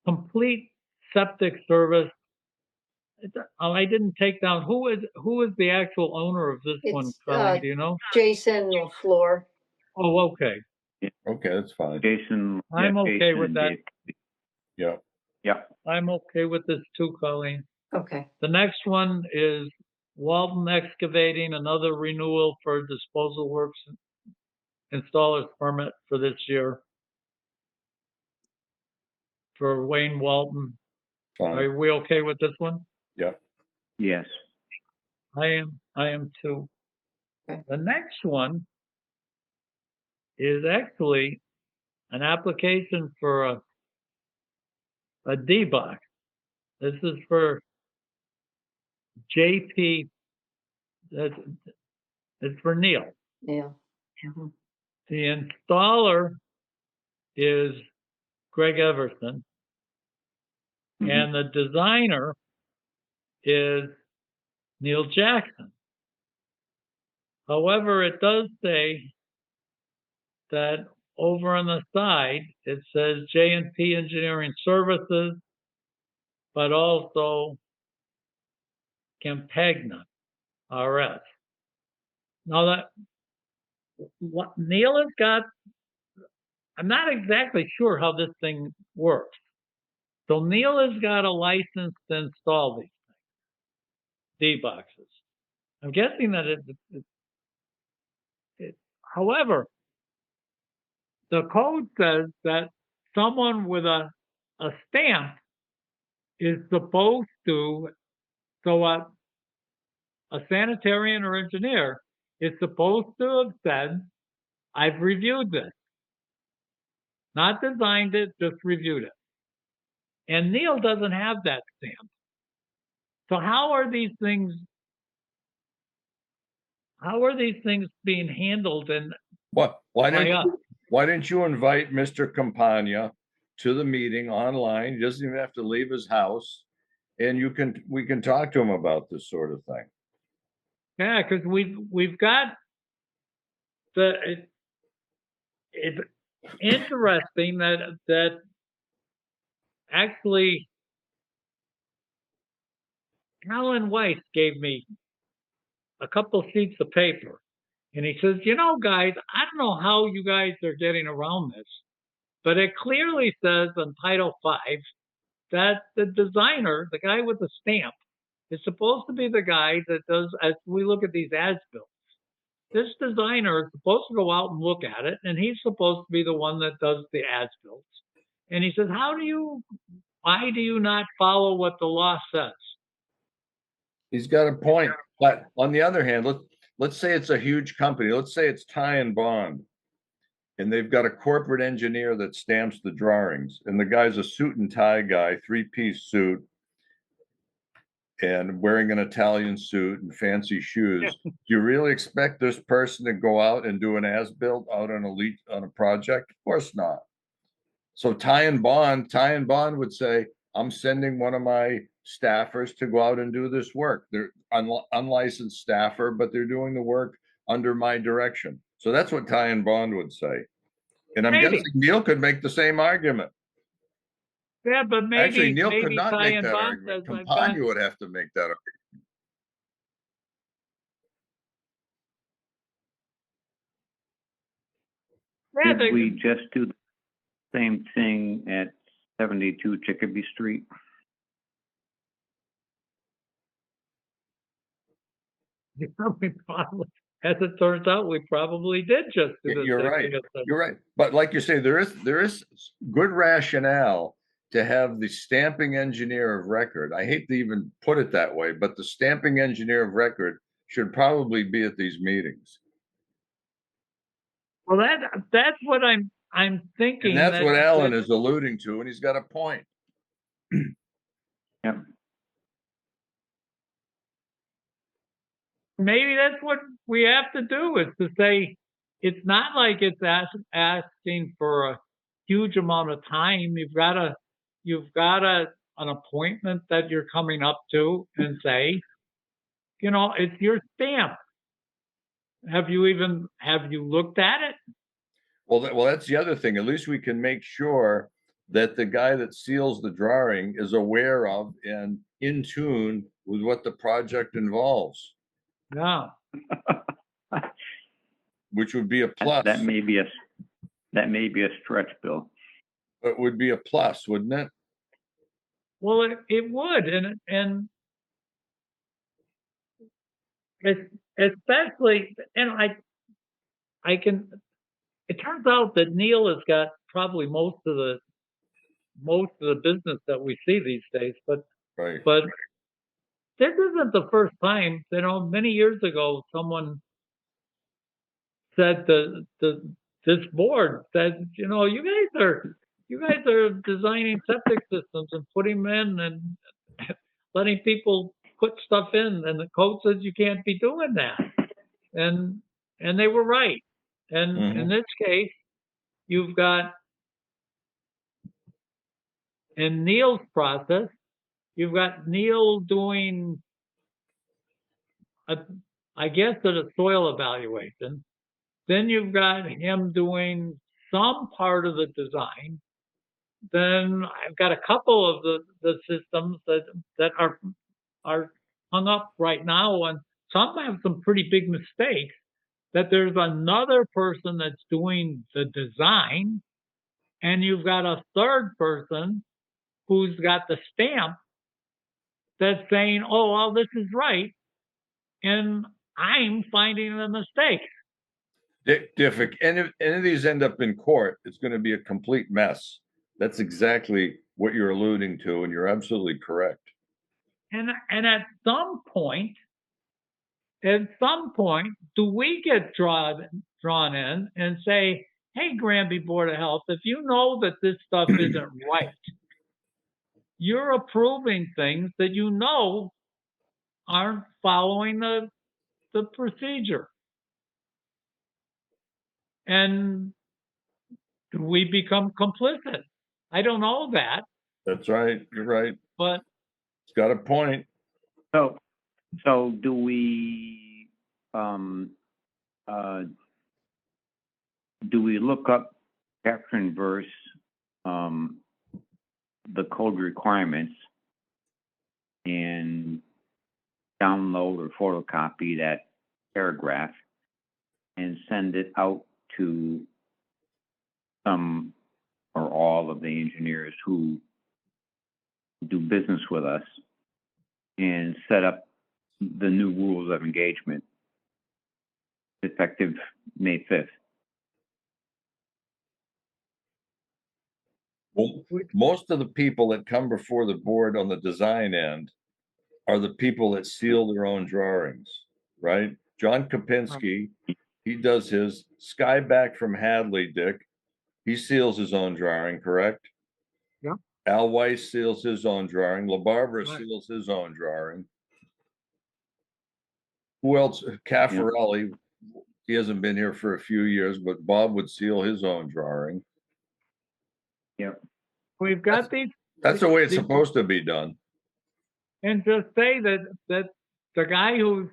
Complete Septic Service. I didn't take down who is the actual owner of this one, It's Colleen? Do you know? Jason LaFleur. Oh, okay. Okay, that's fine. Jason. I'm yeah, okay Jason with and that. Dave. Yeah, Yep. I'm okay with this too, Colleen. Okay. The next one is Walton Excavating, another renewal for disposal works installer's permit for this year for Wayne Walton. fine. Are we okay with this one? Yeah, Yes. I am too. Okay. The next one is actually an application for a D-box. This is for JP. It's for Neil. Yeah. Mhm. The installer is Greg Everson. Mhm. and the designer is Neil Jackson. However, it does say that over on the side, it says J&P Engineering Services, but also Campagna RS. Now that what Neil has got, I'm not exactly sure how this thing works. So Neil has got a license to install these D-boxes. I'm guessing that however, the code says that someone with a stamp is supposed to, so a sanitarian or engineer is supposed to have said, I've reviewed this. Not designed it, just reviewed it. And Neil doesn't have that stamp. So how are these things being handled and What? Why by us? didn't you invite Mr. Campagna to the meeting online? He doesn't even have to leave his house, and we can talk to him about this sort of thing. Yeah, because we've got it's interesting that actually Alan Weiss gave me a couple sheets of paper, and he says, guys, I don't know how you guys are getting around this, but it clearly says on Title V that the designer, the guy with the stamp, is supposed to be the guy that does, as we look at these as-built. This designer is supposed to go out and look at it, and he's supposed to be the one that does the as-built. And he says, why do you not follow what the law says? He's got a point. But on the other hand, let's say it's a huge company. Let's say it's Ty and Bond, and they've got a corporate engineer that stamps the drawings, and the guy's a suit and tie guy, 3-piece suit, and wearing an Italian suit and fancy shoes. Do you really expect this person to go out and do an as-built out on a project? Of course not. So Ty and Bond would say, I'm sending one of my staffers to go out and do this work. They're unlicensed staffer, but they're doing the work under my direction. So that's what Ty and Bond would say. And I'm guessing Neil could make the same argument. Yeah, but Actually, Neil could maybe not Ty make and that Bond argument. says, Campagna would have to make that argument. Did we just do the same thing at 72 Chicopee Street? we probably, as it turns out, we probably did just do the You're same right. thing. You're right. But like you say, there is good rationale to have the stamping engineer of record. I hate to even put it that way, but the stamping engineer of record should probably be at these meetings. Well, that's what I'm thinking. And that's what Alan is alluding to, and he's got a point. Yep. Maybe that's what we have to do, is to say, it's not like it's asking for a huge amount of time. You've got an appointment that you're coming up to, and say, it's your stamp. Have you looked at it? Well, that's the other thing. At least we can make sure that the guy that seals the drawing is aware of and in tune with what the project involves. Yeah. Which would be a plus. That may be a stretch, Bill. It would be a plus, wouldn't it? Well, it would, and especially, and I can. It turns out that Neil has got probably most of the business that we see these days, but right. But this isn't the first time. Many years ago, someone said this board said, you guys are designing septic systems and putting them in and letting people put stuff in, and the code says you can't be doing that. And they were right. And in this case, you've got in Neil's process, you've got Neil doing, I guess, a soil evaluation. Then you've got him doing some part of the design. Then I've got a couple of the systems that are hung up right now, and some have some pretty big mistakes. That there's another person that's doing the design, and you've got a third person who's got the stamp that's saying, "Oh, well, this is right," and I'm finding the mistakes. Dick, if any of these end up in court, it's going to be a complete mess. That's exactly what you're alluding to, and you're absolutely correct. And at some point, do we get drawn in and say, "Hey, Granby Board of Health, if you know that this stuff isn't right, you're approving things that you know aren't following the procedure." And we become complicit. I don't know that, That's right. You're right. but It's got a point. So do we, look up chapter and verse, the code requirements and download or photocopy that paragraph and send it out to some or all of the engineers who do business with us and set up the new rules of engagement effective May 5th? Well, most of the people that come before the board on the design end are the people that seal their own drawings, right? John Kopinski, he does his. Skyback from Hadley, Dick, he seals his own drawing, correct? Yeah. Al Weiss seals his own drawing. LaBarbera Right. seals his own drawing. Who else? Caffarelli, he hasn't been here for a few years, but Bob would seal his own drawing. Yep. we've got these, That's the way it's supposed to be done. and just say that the guy who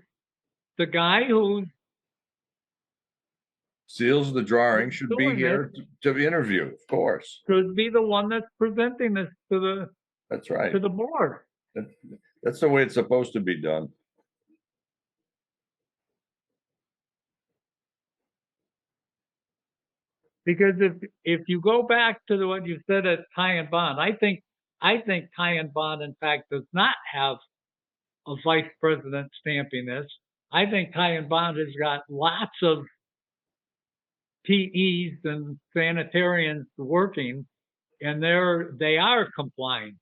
Seals the drawing should be doing here to interview, of course. should be the one that's presenting this to That's right. the board. That's the way it's supposed to be done. Because if you go back to what you said at Ty and Bond, I think Ty and Bond, in fact, does not have a vice president stamping this. I think Ty and Bond has got lots of PEs and sanitarians working, and they are complying.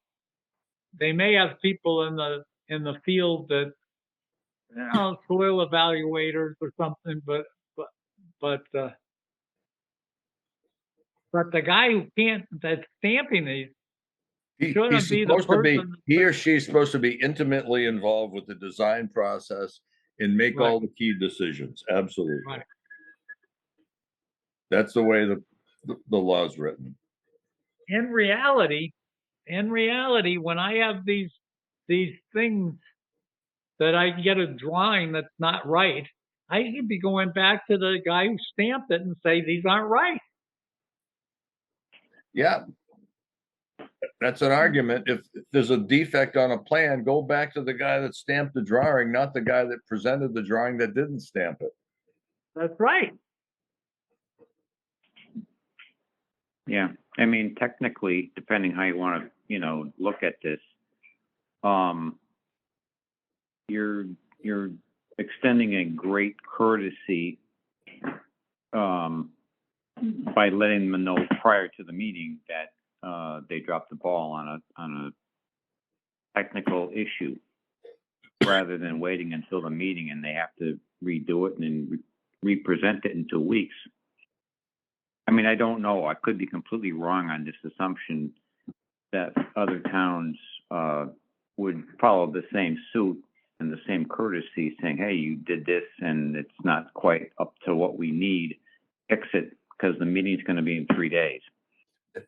They may have people in the field that, soil evaluators or something, but the guy that's stamping these shouldn't He's be the supposed to be, person. he or she's supposed to be intimately involved with the design process and make all the key decisions. Absolutely. Right. That's the way the law's written. In reality, when I have these things that I get a drawing that's not right, I should be going back to the guy who stamped it and say these aren't right. Yeah. That's an argument. If there's a defect on a plan, go back to the guy that stamped the drawing, not the guy that presented the drawing that didn't stamp it. That's right. Yeah, I mean, technically, depending how you want to, look at this, you're extending a great courtesy by letting them know prior to the meeting that they dropped the ball on a technical issue, rather than waiting until the meeting and they have to redo it and then represent it in 2 weeks. I mean, I don't know. I could be completely wrong on this assumption that other towns would follow the same suit and the same courtesy, saying, "Hey, you did this and it's not quite up to what we need. Fix it, because the meeting's going to be in 3 days."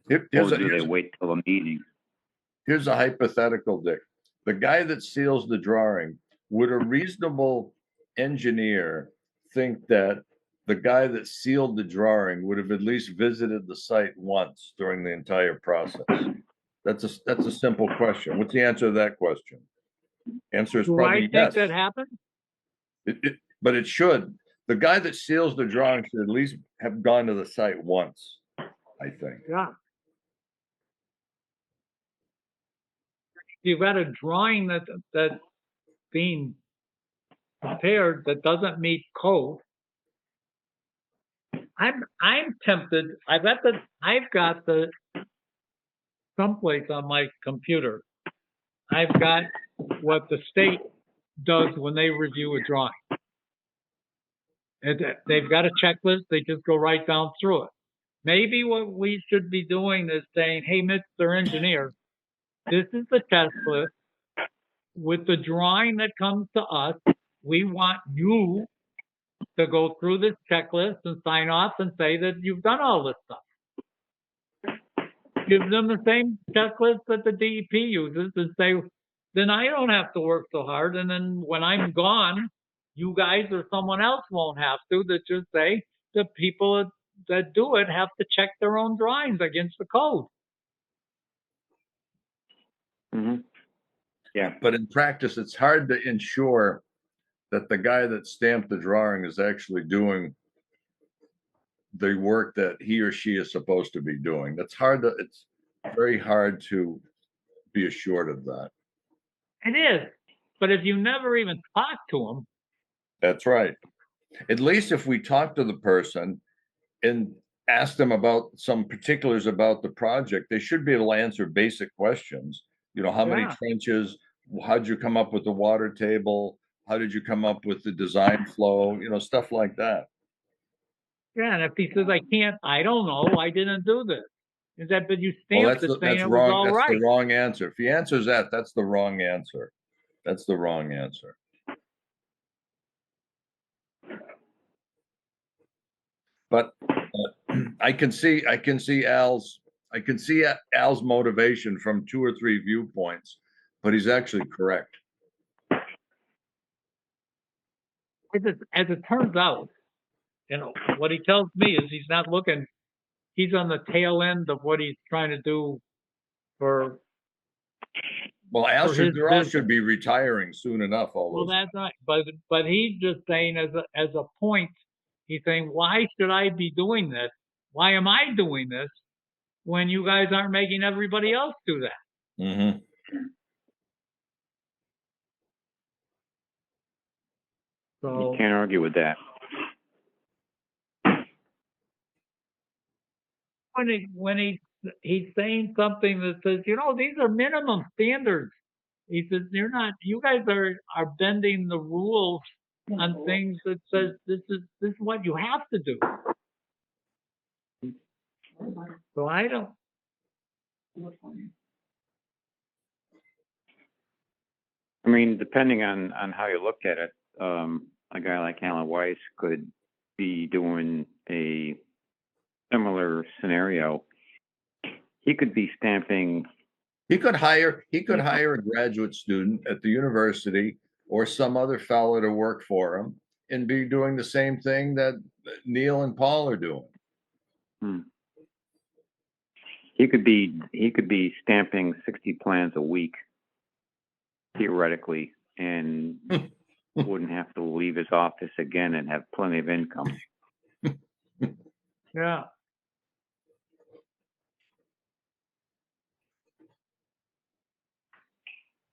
Or do they wait till the meeting? Here's a hypothetical, Dick. The guy that seals the drawing, would a reasonable engineer think that the guy that sealed the drawing would have at least visited the site once during the entire process? That's a simple question. What's the answer to that question? Answer is Do I probably think yes. that happened? But it should. The guy that seals the drawing should at least have gone to the site once, I think. Yeah. You've got a drawing that's being prepared that doesn't meet code. I'm tempted. I've got the someplace on my computer. I've got what the state does when they review a drawing. And they've got a checklist. They just go right down through it. Maybe what we should be doing is saying, hey, Mr. Engineer, this is the test list. With the drawing that comes to us, we want you to go through this checklist and sign off and say that you've done all this stuff. Give them the same checklist that the DEP uses and say, then I don't have to work so hard. And then when I'm gone, you guys or someone else won't have to. That just say the people that do it have to check their own drawings against the code. Mm-hmm. Yeah. But in practice, it's hard to ensure that the guy that stamped the drawing is actually doing the work that he or she is supposed to be doing. It's very hard to be assured of that. It is. But if you never even talk to them. That's right. At least if we talk to the person and ask them about some particulars about the project, they should be able to answer basic questions. How many trenches? How'd you come up with the water table? How did you come up with the design flow? Stuff like that. Yeah, and if he says I don't know, I didn't do this. Is that, but you stamped it saying it was all right. That's the wrong answer. If he answers that, that's the wrong answer. That's the wrong answer. But I can see Al's motivation from 2 or 3 viewpoints, but he's actually correct. As it turns out, what he tells me is he's not looking. He's on the tail end of what he's trying to do for. Well, Al should be retiring soon enough. That's right. But he's just saying as a point, he's saying, why should I be doing this? Why am I doing this when you guys aren't making everybody else do that? Mm-hmm. So you can't argue with that. When he's saying something that says, these are minimum standards. He says, you guys are bending the rules on things that says this is what you have to do. So I don't. I mean, depending on how you look at it, a guy like Alan Weiss could be doing a similar scenario. He could be stamping. He could hire a graduate student at the university or some other fellow to work for him and be doing the same thing that Neil and Paul are doing. He could be stamping 60 plans a week, theoretically, and wouldn't have to leave his office again and have plenty of income. Yeah.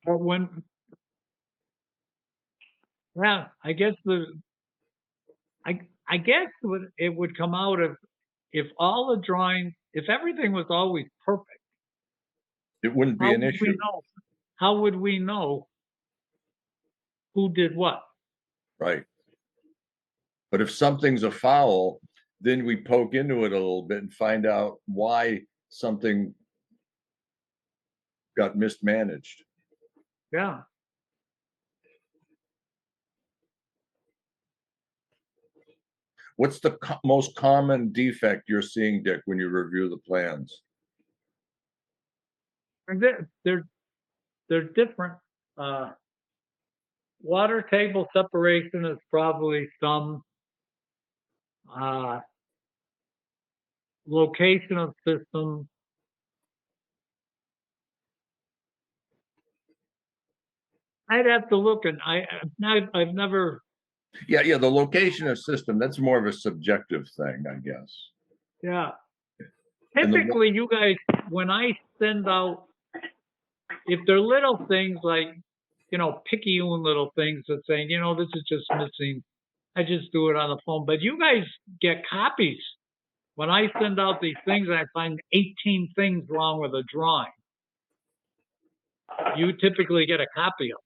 But I guess it would come out if all the drawings, if everything was always perfect, it wouldn't be an issue. How would we know who did what? Right. But if something's a foul, then we poke into it a little bit and find out why something got mismanaged. Yeah. What's the most common defect you're seeing, Dick, when you review the plans? They're different. Water table separation is probably some location of systems. I'd have to look, and I've never. Yeah, the location of system, that's more of a subjective thing, I guess. Yeah. And Typically, you guys, when I send out, if they're little things like, picayune little things that saying, this is just missing, I just do it on the phone. But you guys get copies. When I send out these things and I find 18 things wrong with a drawing, you typically get a copy of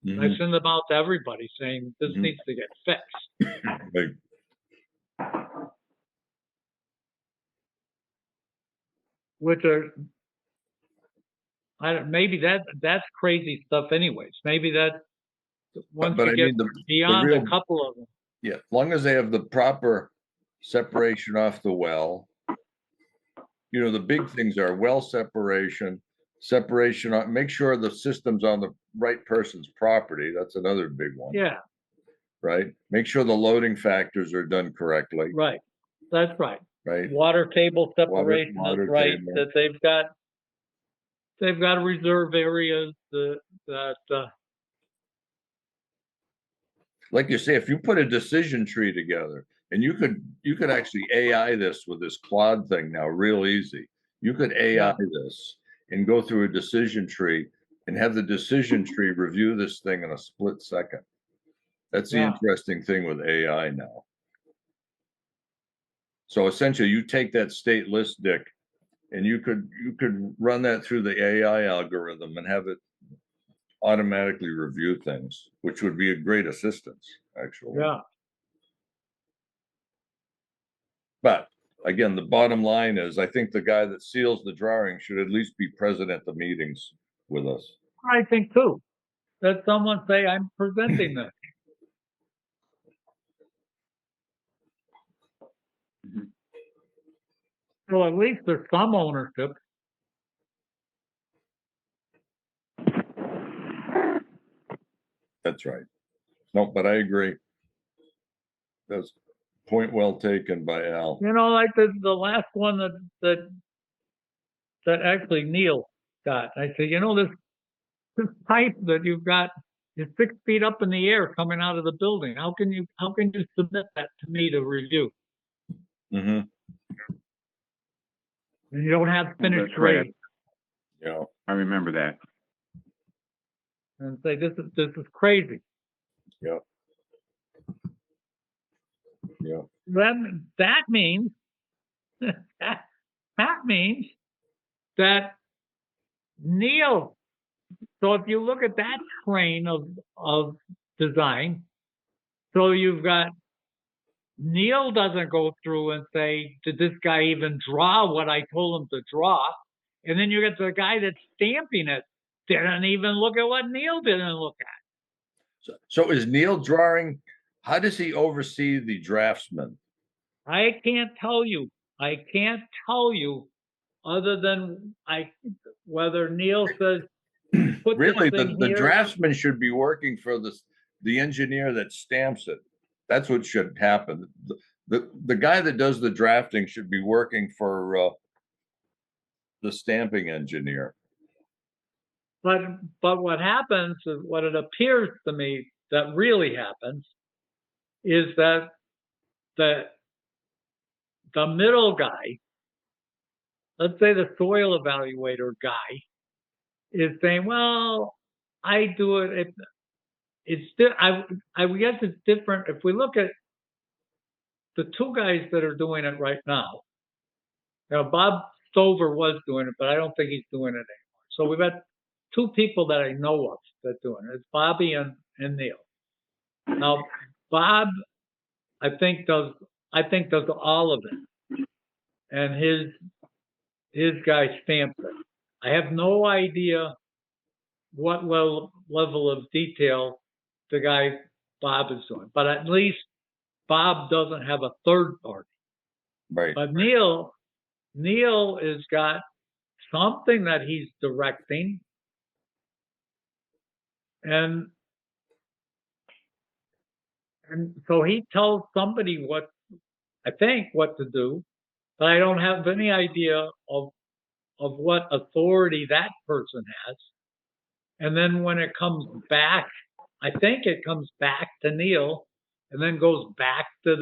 them. I send them out to everybody saying this needs to get fixed. Right. Which are, maybe that's crazy stuff anyways. Maybe that once But you I get mean, the beyond real, a couple of them. yeah, as long as they have the proper separation off the well, the big things are well separation, make sure the system's on the right person's property. That's another big one. Yeah. Right. Make sure the loading factors are done correctly. Right. That's right. Right. Water table separation water is right. table. That they've got reserve areas that like you say, if you put a decision tree together, and you could actually AI this with this Claude thing now, real easy. You could AI this and go through a decision tree and have the decision tree review this thing in a split second. That's the interesting thing with AI now. So essentially, you take that state list, Dick, and you could run that through the AI algorithm and have it automatically review things, which would be a great assistance, actually. Yeah. But again, the bottom line is, I think the guy that seals the drawing should at least be present at the meetings with us. I think too. That someone say, I'm presenting this. So at least there's some ownership. That's right. No, but I agree. That's point well taken by Al. Like the last one that actually Neil got. I said, this pipe that you've got is 6 feet up in the air coming out of the building. How can you submit that to me to review? Mm-hmm. And you don't have finished grade. Yeah, I remember that. And say this is crazy. Yeah. Yeah. That means that means that Neil. So if you look at that train of design, so you've got Neil doesn't go through and say, did this guy even draw what I told him to draw? And then you get the guy that's stamping it didn't even look at what Neil didn't look at. So is Neil drawing? How does he oversee the draftsman? I can't tell you. Other than whether Neil says put really this thing the here. Draftsman should be working for the engineer that stamps it. That's what should happen. The guy that does the drafting should be working for the stamping engineer. But what happens is, what it appears to me that really happens is that the middle guy, let's say the soil evaluator guy, is saying, well, I do it. I guess it's different. If we look at the two guys that are doing it right now, Bob Stover was doing it, but I don't think he's doing it anymore. So we've got two people that I know of that are doing it. It's Bobby and Neil. Now, Bob, I think does all of it, and his guy stamps it. I have no idea what level of detail the guy Bob is doing, but at least Bob doesn't have a third party. Right. But Neil has got something that he's directing. And so he tells somebody what to do, but I don't have any idea of what authority that person has. And then when it comes back, I think it comes back to Neil and then goes back to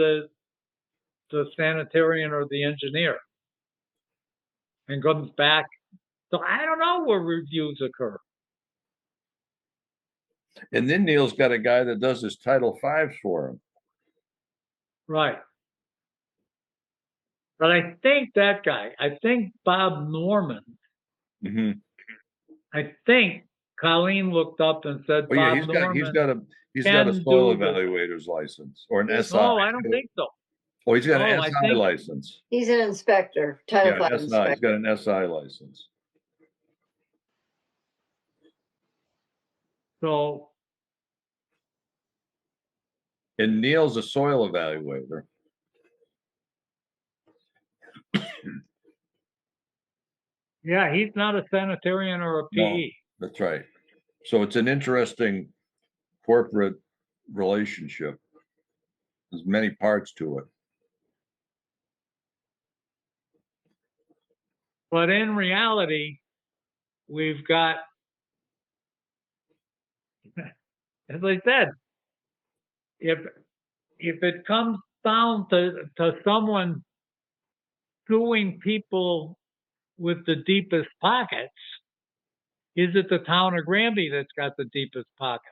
the sanitarian or the engineer and comes back. So I don't know where reviews occur. And then Neil's got a guy that does his Title Fives for him. Right. But I think that guy, Bob Norman, Mm-hmm. I think Colleen looked up and said, Oh yeah, Bob Norman. he's got a can soil do the- evaluator's license or an SI. No, I don't think so. Oh, he's got Oh, an I SI think- license. He's an inspector, Title Yeah, V SI. He's inspector. got an SI license. So And Neil's a soil evaluator. yeah, he's not a sanitarian or a PE. No, that's right. So it's an interesting corporate relationship. There's many parts to it. But in reality, we've got, as I said, if it comes down to someone suing people with the deepest pockets, is it the town of Granby that's got the deepest pockets?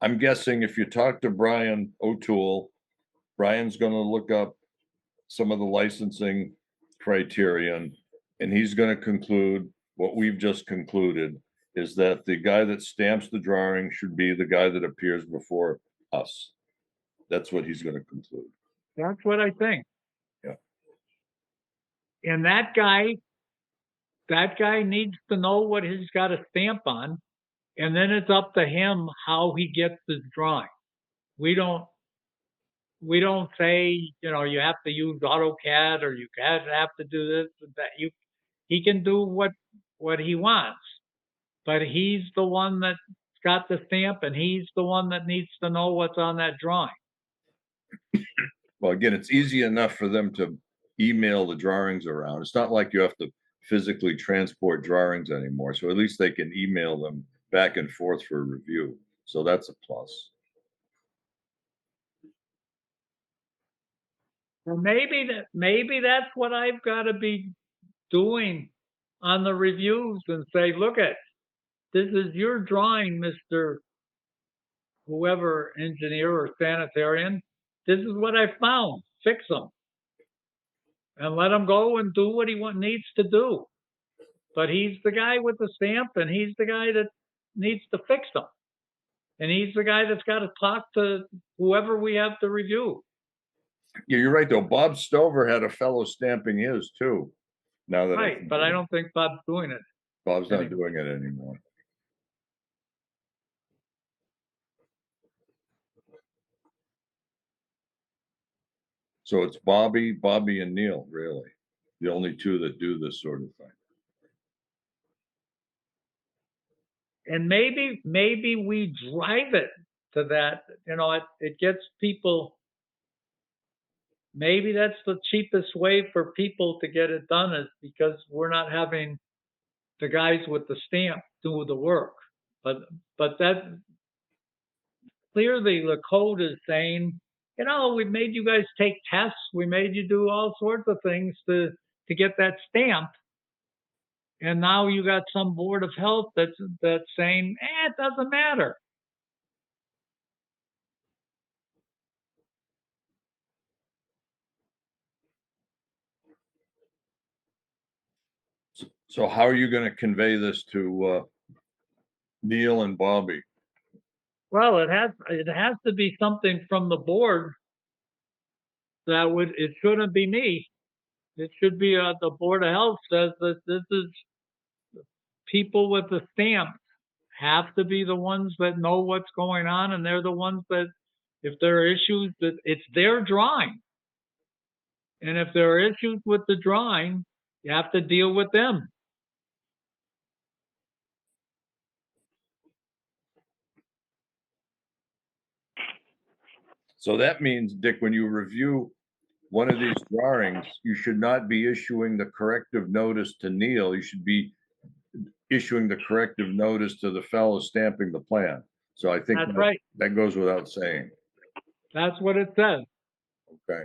I'm guessing if you talk to Brian O'Toole, Brian's going to look up some of the licensing criterion, and he's going to conclude what we've just concluded is that the guy that stamps the drawing should be the guy that appears before us. That's what he's going to conclude. That's what I think. Yeah. And that guy needs to know what he's got to stamp on, and then it's up to him how he gets his drawing. We don't say, you have to use AutoCAD or you have to do this or that. He can do what he wants, but he's the one that's got the stamp and he's the one that needs to know what's on that drawing. Well, again, it's easy enough for them to email the drawings around. It's not like you have to physically transport drawings anymore. So at least they can email them back and forth for review. So that's a plus. Well, maybe that's what I've got to be doing on the reviews and say, look this is your drawing, Mr. whoever, engineer or sanitarian. This is what I found. Fix them. And let him go and do what he needs to do. But he's the guy with the stamp and he's the guy that needs to fix them. And he's the guy that's got to talk to whoever we have to review. Yeah, you're right, though. Bob Stover had a fellow stamping his, too. Now that Right, but I don't think Bob's doing it. Bob's not doing it anymore. So it's Bobby, and Neil, really. The only two that do this sort of thing. And maybe we drive it to that, it gets people, maybe that's the cheapest way for people to get it done is because we're not having the guys with the stamp do the work. But that clearly the code is saying, we made you guys take tests, we made you do all sorts of things to get that stamp. And now you got some board of health that's saying, it doesn't matter. So how are you going to convey this to Neil and Bobby? Well, it has to be something from the board it shouldn't be me. It should be the board of health says that this is people with the stamp have to be the ones that know what's going on, and they're the ones that, if there are issues, that it's their drawing. And if there are issues with the drawing, you have to deal with them. So that means, Dick, when you review one of these drawings, you should not be issuing the corrective notice to Neil. You should be issuing the corrective notice to the fellow stamping the plan. So I think That's right. that goes without saying. That's what it says. Okay.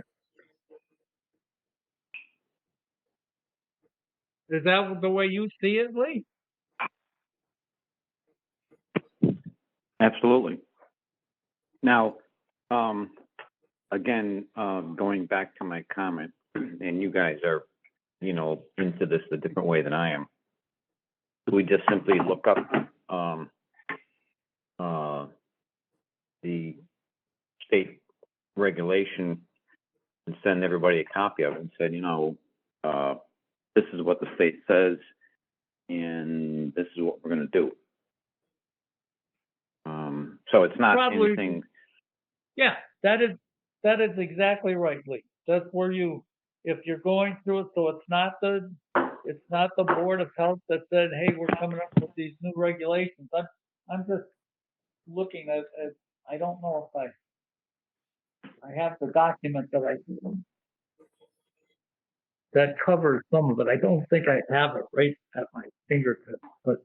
Is that the way you see it, Lee? Absolutely. Now, again, going back to my comment, and you guys are, into this a different way than I am. We just simply look up the state regulation and send everybody a copy of it and said, this is what the state says, and this is what we're going to do. So it's not anything. Yeah, that is exactly right, Lee. That's where if you're going through it, so it's not the Board of Health that said, hey, we're coming up with these new regulations. I'm just looking at I don't know if I have the document that covers some of it. I don't think I have it right at my fingertips, but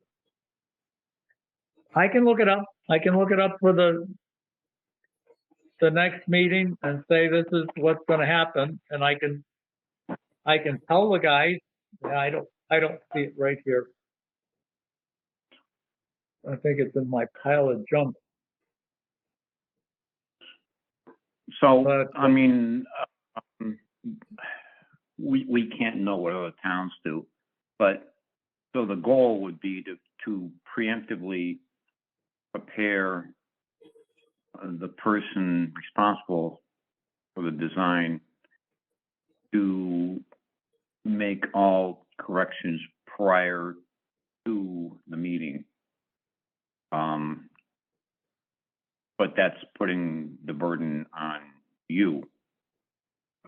I can look it up. I can look it up for the next meeting and say this is what's going to happen, and I can tell the guys. I don't see it right here. I think it's in my pile of junk. So, but, I mean, we can't know what other towns do, but so the goal would be to preemptively prepare the person responsible for the design to make all corrections prior to the meeting. But that's putting the burden on you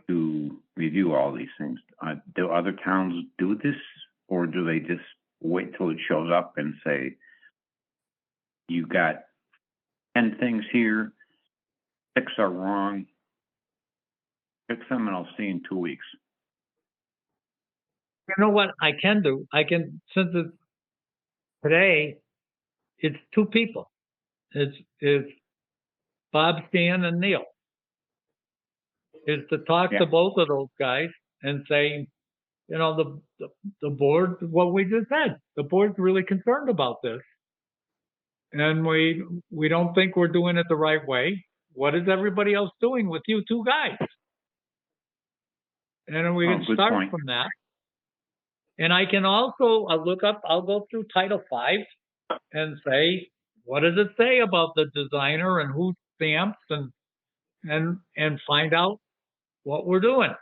to review all these things. Do other towns do this, or do they just wait till it shows up and say, you got 10 things here, 6 are wrong, fix them and I'll see you in 2 weeks? You know what I can do? Since today, it's 2 people. It's Bob, Stan, and Neil. Is to talk to both of those guys and say, the board, what we just said, the board's really concerned about this. And we don't think we're doing it the right way. What is everybody else doing with you 2 guys? And we can start from that. And I can also I'll go through Title V and say, what does it say about the designer and who stamps and find out what we're doing.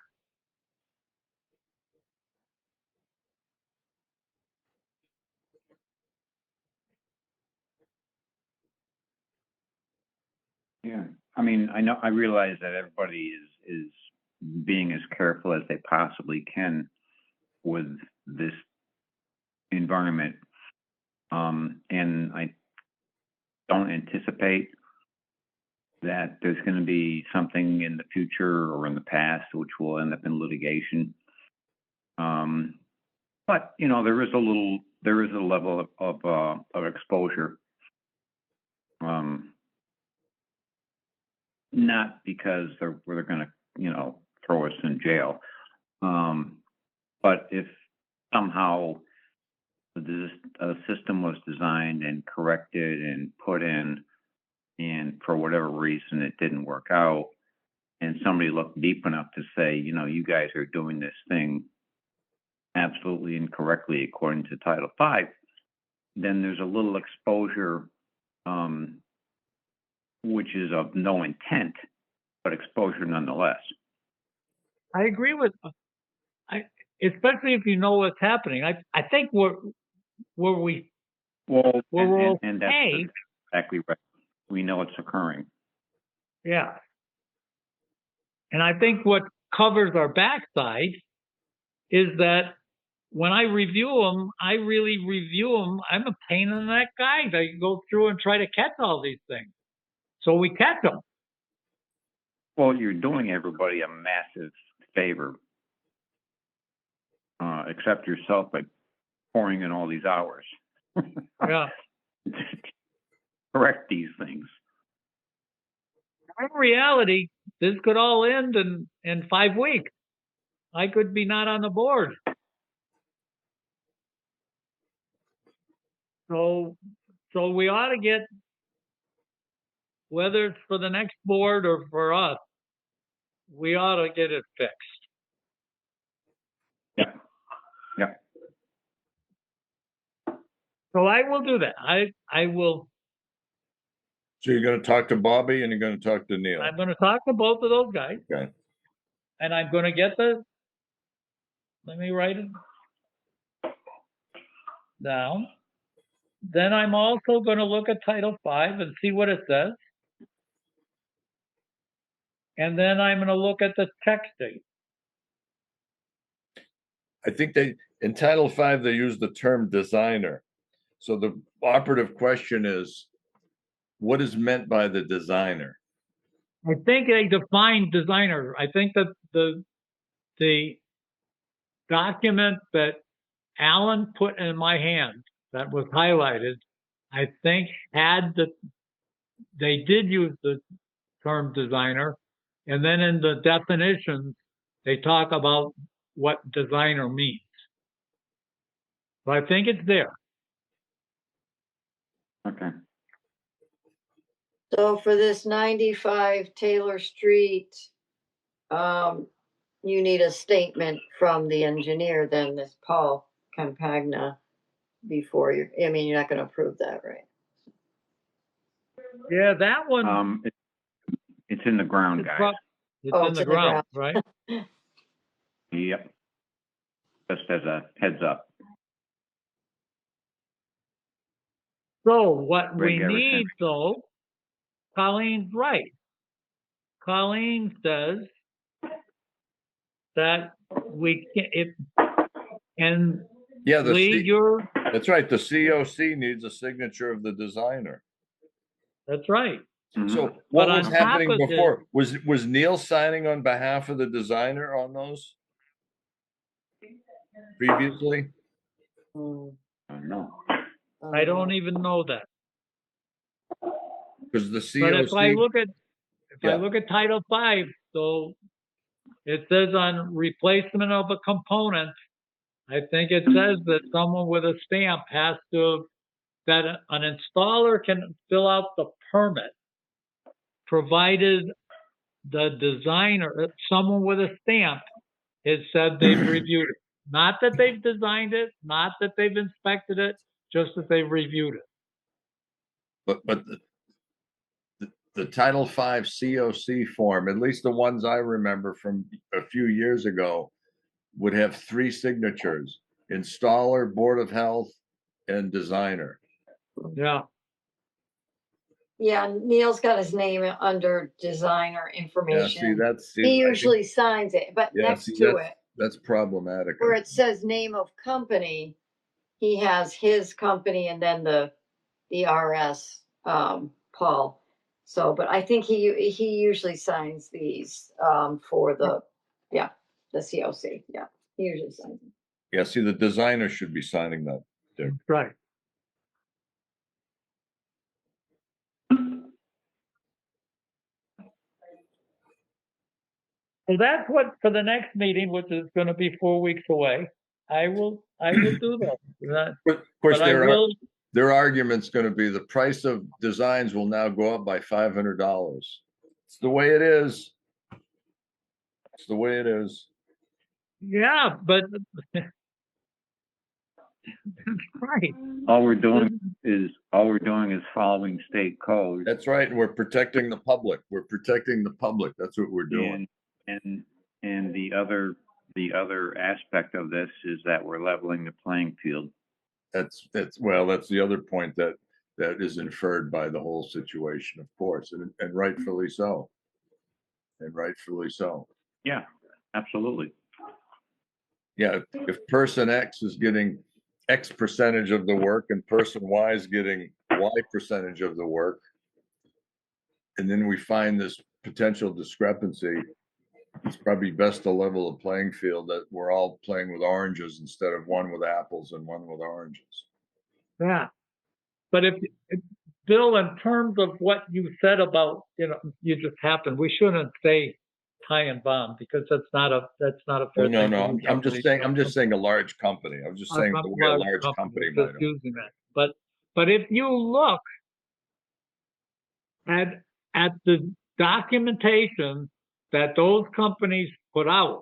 Yeah, I mean, I realize that everybody is being as careful as they possibly can with this environment, and I don't anticipate that there's going to be something in the future or in the past which will end up in litigation. But there is a level of exposure. Not because they're going to, throw us in jail. But if somehow the system was designed and corrected and put in, and for whatever reason it didn't work out, and somebody looked deep enough to say, you guys are doing this thing absolutely incorrectly according to Title V, then there's a little exposure, which is of no intent, but exposure nonetheless. I agree with, especially if you know what's happening. I think we're okay. And that's exactly right. We know it's occurring. Yeah. And I think what covers our backside is that when I review them, I really review them. I'm a pain in the neck guy. I go through and try to catch all these things. So we catch them. Well, you're doing everybody a massive favor, except yourself by pouring in all these hours. Yeah. Correct these things. In reality, this could all end in 5 weeks. I could be not on the board. So we ought to get, whether it's for the next board or for us, we ought to get it fixed. Yeah. Yeah. So I will do that. I will. So you're going to talk to Bobby and you're going to talk to Neil. I'm going to talk to both of those guys. Okay. And I'm going to get let me write it down. Then I'm also going to look at Title V and see what it says. And then I'm going to look at the texting. I think in Title V, they use the term designer. So the operative question is, what is meant by the designer? I think they define designer. I think that the document that Alan put in my hand that was highlighted, I think they did use the term designer. And then in the definitions, they talk about what designer means. So I think it's there. Okay. So for this 95 Taylor Street, you need a statement from the engineer then, this Paul Campagna, before you're not going to approve that, right? Yeah, that one. It's in the ground, It's guys. in the ground, right? Yep. Just as a heads up. So what Greg we Garrison. need, though, Colleen's right. Colleen says that we can, Yeah, Lee, that's right. The COC needs a signature of the designer. that's right. Mhm. So what But was on happening top of before? Was Neil signing on behalf of the designer on those previously? No. I don't even know that. Because the But if I COC, look at Yeah. I look at Title V, so it says on replacement of a component, I think it says that someone with a stamp has to, that an installer can fill out the permit, provided the designer, someone with a stamp, has said they've reviewed it. Not that they've designed it, not that they've inspected it, just that they've reviewed it. but the Title V COC form, at least the ones I remember from a few years ago, would have 3 signatures: installer, Board of Health, and designer. Yeah. Yeah, Neil's got his name under designer Yeah, information. see, He usually signs it, but Yeah, next see, to it, that's problematic. where it says name of company, he has his company and then the RS, Paul. So, but I think he usually signs these, for the COC. Yeah, he usually signs them. Yeah, see, the designer should be signing that. Dick. Right. So that's what, for the next meeting, which is going to be 4 weeks away, I will do that. Of course, But I will. their argument's going to be the price of designs will now go up by $500. It's the way it is. It's the way it is. Yeah, but that's right. All we're doing is following state code. That's right. And we're protecting the public. We're protecting the public. That's what we're doing. And the other aspect of this is that we're leveling the playing field. That's the other point that is inferred by the whole situation, of course, and rightfully so. And rightfully so. Yeah, Absolutely. Yeah, if person X is getting X percentage of the work and person Y is getting Y percentage of the work, and then we find this potential discrepancy, it's probably best to level a playing field that we're all playing with oranges instead of one with apples and one with oranges. Yeah. But if Bill, in terms of what you said about, you just happened, we shouldn't say Ty and Bond because that's not a fair No, thing. no, to use I'm just saying, a large company. I was just saying the way a large company might just have. using that. But if you look at the documentation that those companies put out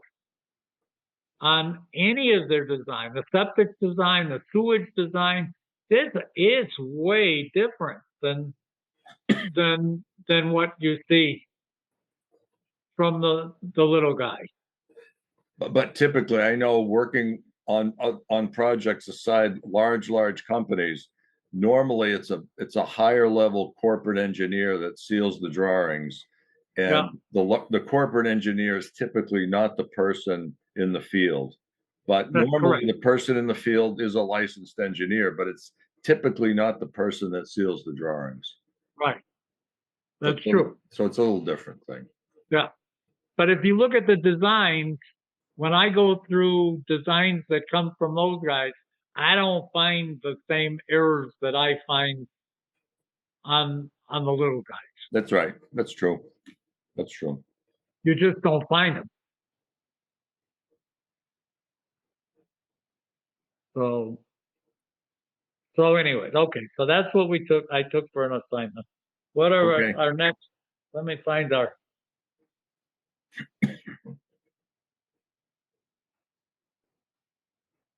on any of their design, the septic design, the sewage design, this is way different than what you see from the little guy. But typically, I know working on projects aside large companies, normally it's a higher level corporate engineer that seals the drawings, and the corporate engineer is typically not the person in the field. But That's normally correct. the person in the field is a licensed engineer, but it's typically not the person that seals the drawings. Right. That's true. So it's a little different thing. Yeah. But if you look at the designs, when I go through designs that come from those guys, I don't find the same errors that I find on the little guys. That's right. That's true. That's true. You just don't find them. So anyways, okay. So that's what I took for an assignment. What are Okay. our next? Let me find our.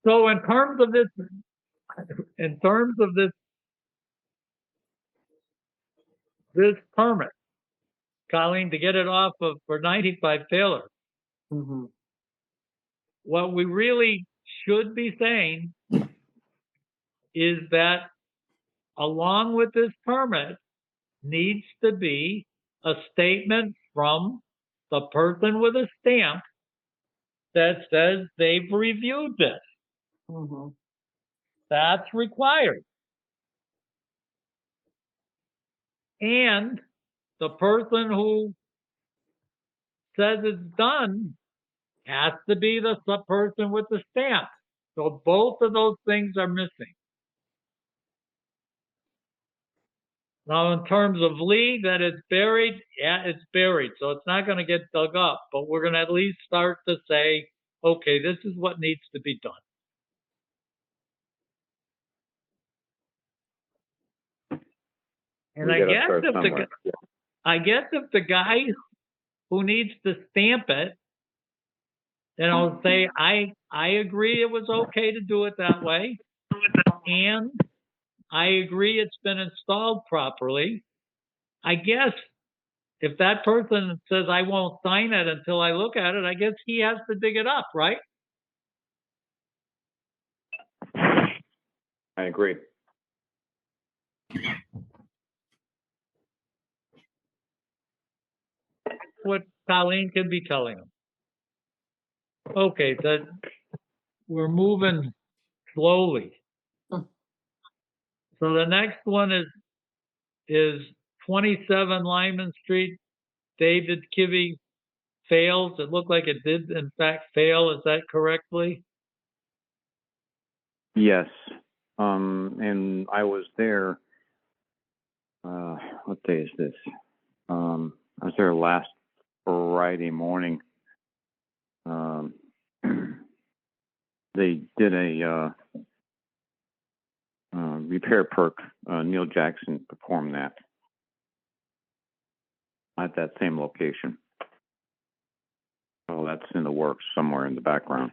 So in terms of this permit, Colleen, to get it off of for 95 Taylor, what we really should be saying is that along with this permit needs to be a statement from the person with a stamp that says they've reviewed this. That's required. And the person who says it's done has to be the person with the stamp. So both of those things are missing. Now, in terms of Lee, that it's buried, yeah, it's buried. So it's not going to get dug up, but we're going to at least start to say, okay, this is what needs to be done. And I guess if the guy who needs to stamp it, say, I agree it was okay to do it that way, and I agree it's been installed properly. I guess if that person says I won't sign it until I look at it, I guess he has to dig it up, right? I agree. What Colleen can be telling him. Okay, that we're moving slowly. So the next one is 27 Lyman Street. David Kivy fails. It looked like it did in fact fail. Is that correctly? Yes. And I was there. What day is this? I was there last Friday morning. They did a repair perk. Neil Jackson performed that at that same location. So that's in the works somewhere in the background.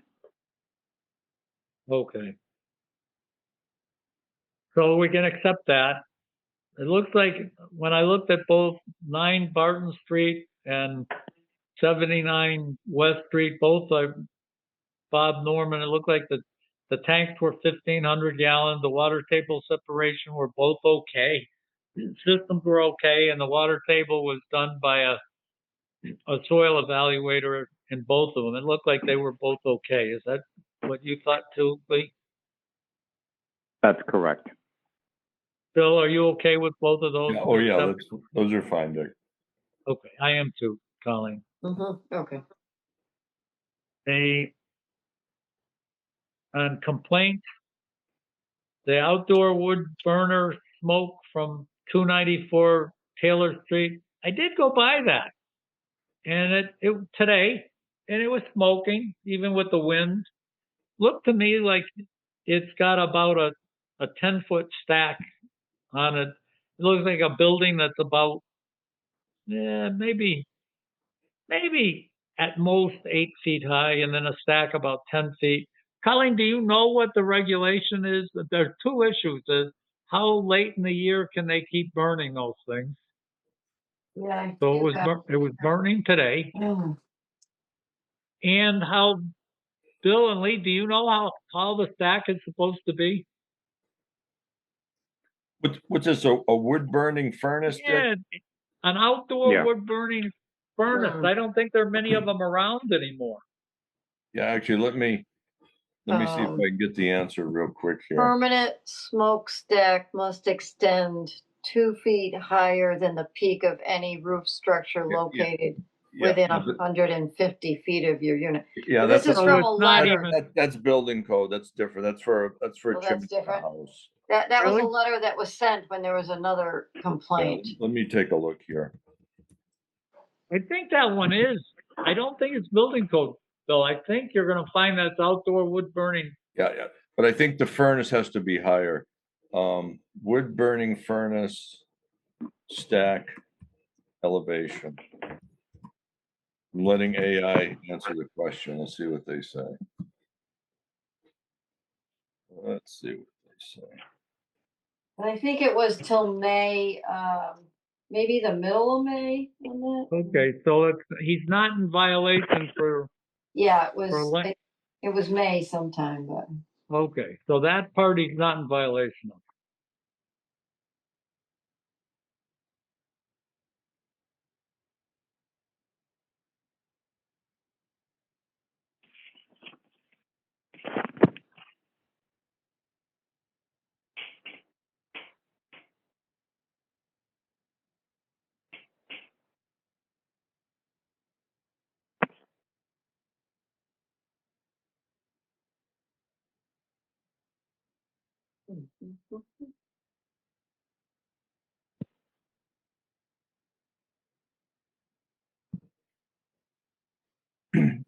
Okay. So we can accept that. It looks like when I looked at both 9 Barton Street and 79 West Street, both are Bob Norman. It looked like the tanks were 1,500 gallons. The water table separation were both okay. The systems were okay, and the water table was done by a soil evaluator in both of them. It looked like they were both okay. Is that what you thought too, Lee? That's correct. Bill, are you okay with both of those? Yeah, oh yeah, those are fine, Dick. Okay, I am too, Colleen. Okay. On complaints, the outdoor wood burner smoke from 294 Taylor Street. I did go by that, and it today, and it was smoking even with the wind. Looked to me like it's got about a 10-foot stack on it. It looks like a building that's about maybe at most 8 feet high, and then a stack about 10 feet. Colleen, do you know what the regulation is? There are two issues. Is how late in the year can they keep burning those things? Yeah. So it was burning today. And how, Bill and Lee, do you know how the stack is supposed to be? What's this, a wood burning furnace, Dick? Yeah, an outdoor Yeah. wood burning furnace. I don't think there are many of them around anymore. Yeah, actually, let me see if I can get the answer real quick here. Permanent smokestack must extend 2 feet higher than the peak of any roof structure located within 150 feet of your unit. Yeah, This is from a not letter. even- that's building code. That's different. That's for a Well, chimney that's different. house. That was Really? a letter that was sent when there was another Yeah, complaint. let me take a look here. I think that one is. I don't think it's building code, Bill. I think you're going to find that's outdoor wood burning. Yeah, but I think the furnace has to be higher. Wood burning furnace stack elevation. I'm letting AI answer the question. Let's see what they say. Let's see what they say. And I think it was till May, maybe the middle of May on that. Okay, so he's not in violation for. Yeah, For it was May sometime, but. Okay, so that part he's not in violation of.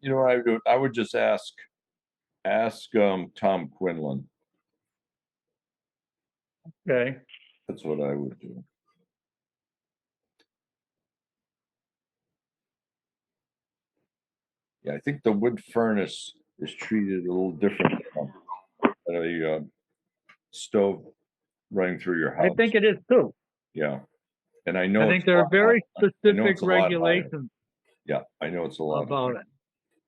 You know what I would do? I would just ask Tom Quinlan. Okay. That's what I would do. Yeah, I think the wood furnace is treated a little different than a stove running through your house. I think it is too. Yeah, and I know I think there are very specific regulations. Yeah, I know it's a lot about it.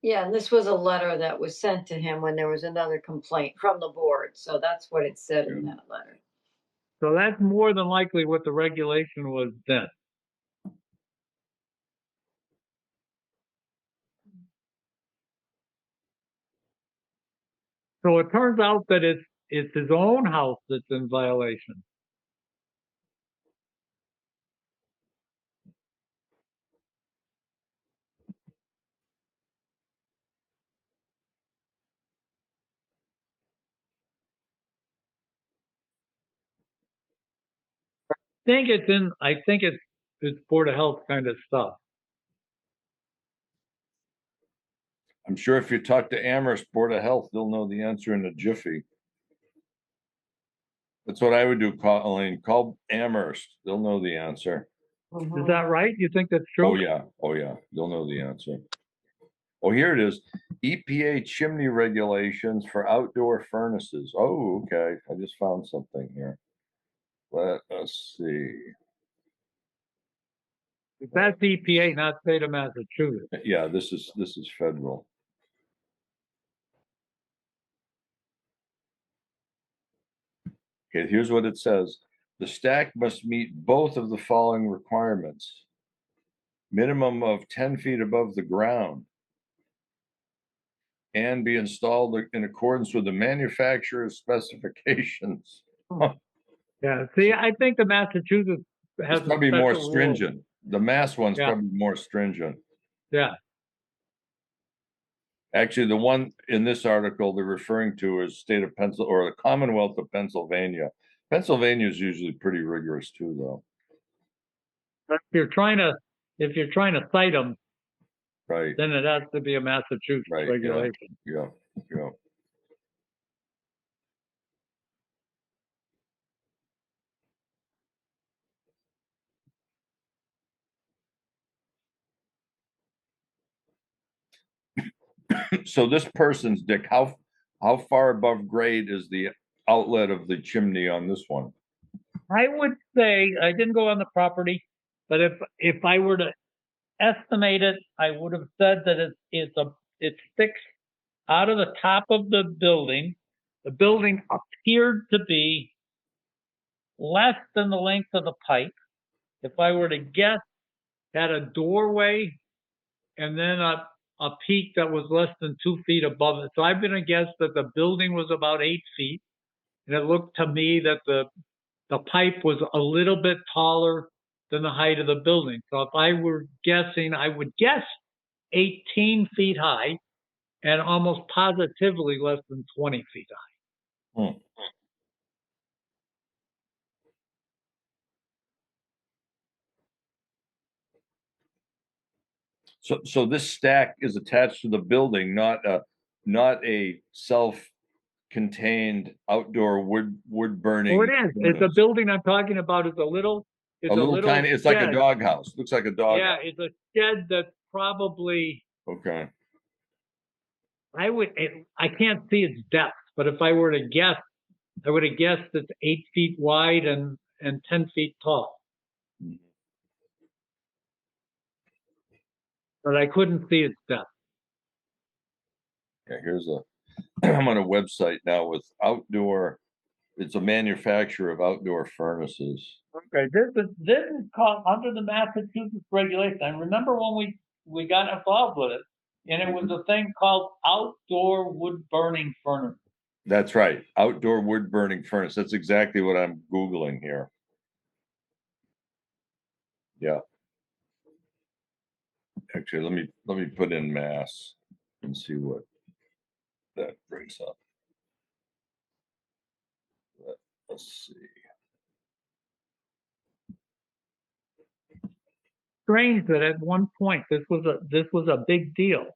Yeah, and this was a letter that was sent to him when there was another complaint from the board, so that's what it said in that letter. So that's more than likely what the regulation was then. So it turns out that it's his own house that's in violation. I think it's Board of Health kind of stuff. I'm sure if you talk to Amherst Board of Health, they'll know the answer in a jiffy. That's what I would do, Elaine. Call Amherst. They'll know the answer. Is that right? You think that's true? Oh yeah. They'll know the answer. Oh, here it is. EPA chimney regulations for outdoor furnaces. Oh, okay. I just found something here. Let us see. That's EPA, not state of Massachusetts. Yeah, this is federal. Okay, here's what it says. The stack must meet both of the following requirements. Minimum of 10 feet above the ground. and be installed in accordance with the manufacturer's specifications. Yeah, see, I think the Massachusetts has It's a probably more special rule. stringent. The Mass one's Yeah. probably more stringent. Yeah, Actually, the one in this article they're referring to is state of Pennsylvania or the Commonwealth of Pennsylvania. Pennsylvania is usually pretty rigorous too, though. but if you're trying to cite them, Right, then it has to be a Massachusetts right, yeah, regulation. yeah, yeah. So this person's, Dick, how far above grade is the outlet of the chimney on this one? I would say, I didn't go on the property, but if I were to estimate it, I would have said that it's fixed out of the top of the building. The building appeared to be less than the length of the pipe. If I were to guess, had a doorway and then a peak that was less than 2 feet above it. So I'm going to guess that the building was about 8 feet. And it looked to me that the pipe was a little bit taller than the height of the building. So if I were guessing, I would guess 18 feet high and almost positively less than 20 feet high. Hmm. So this stack is attached to the building, not a self-contained outdoor wood burning. Oh, it is. It's a building I'm talking about. It's a little tiny. It's like a shed. doghouse. Looks like a dog. Yeah, it's a shed that's probably. Okay. I can't see its depth, but if I were to guess, I would have guessed it's 8 feet wide and 10 feet tall. But I couldn't see its depth. Yeah, here's I'm on a website now with outdoor. It's a manufacturer of outdoor furnaces. Okay, this is called under the Massachusetts regulation. I remember when we got involved with it, and it was a thing called outdoor wood burning furnace. That's right, outdoor wood burning furnace. That's exactly what I'm Googling here. Yeah. Actually, let me put in Mass and see what that brings up. Let's see. Strange that at one point this was a big deal.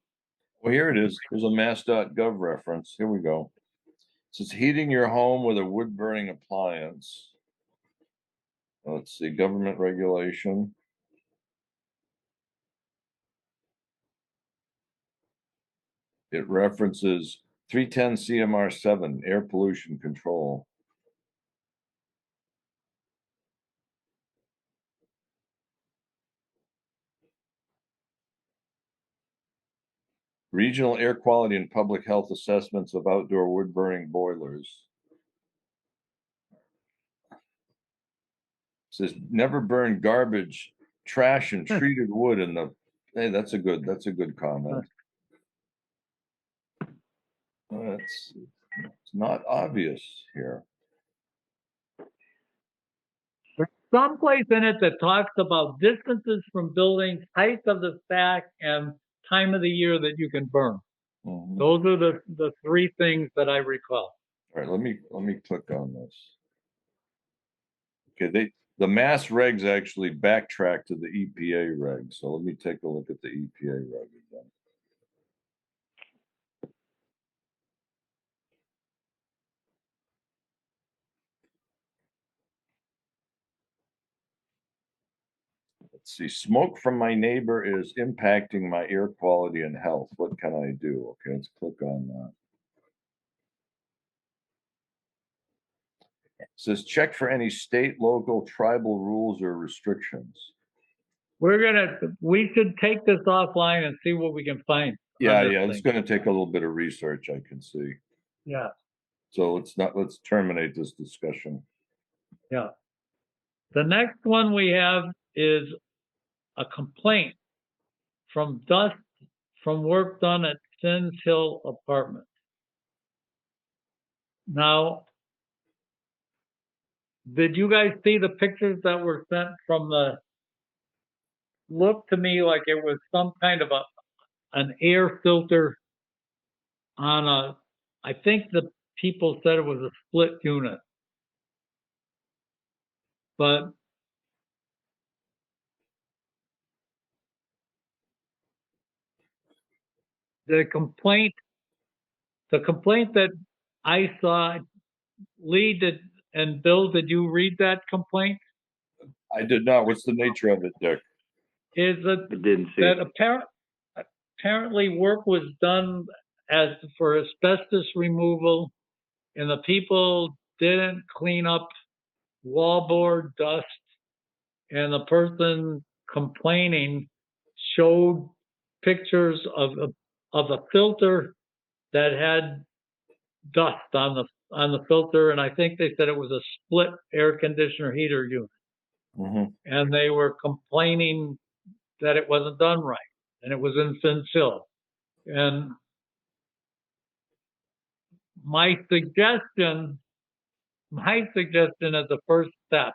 Well, here it is. There's a mass.gov reference. Here we go. It says heating your home with a wood burning appliance. Let's see, government regulation. It references 310 CMR 7, air pollution control. Regional air quality and public health assessments of outdoor wood burning boilers. It says never burn garbage, trash, and treated wood in the. Hey, that's a good comment. It's not obvious here. There's some place in it that talks about distances from buildings, height of the stack, and time of the year that you can burn. Mm-hmm. Those are the three things that I recall. All right, let me click on this. Okay, the Mass regs actually backtrack to the EPA regs. So let me take a look at the EPA reg again. Let's see, smoke from my neighbor is impacting my air quality and health. What can I do? Okay, let's click on that. It says check for any state, local, tribal rules or restrictions. We should take this offline and see what we can find. Yeah, it's going to take a little bit of research, I can see. Yeah. So let's terminate this discussion. Yeah. The next one we have is a complaint from dust from work done at Sins Hill Apartments. Now, did you guys see the pictures that were sent from the, looked to me like it was some kind of an air filter on a, I think the people said it was a split unit. But the complaint that I saw, Lee and Bill, did you read that complaint? I did not. What's the nature of it, Dick? Is I that, didn't see that it. apparently work was done as for asbestos removal, and the people didn't clean up wallboard dust, and the person complaining showed pictures of a filter that had dust on the filter, and I think they said it was a split air conditioner heater unit, Mhm. and they were complaining that it wasn't done right, and it was in Fins Hill. And my suggestion as a first step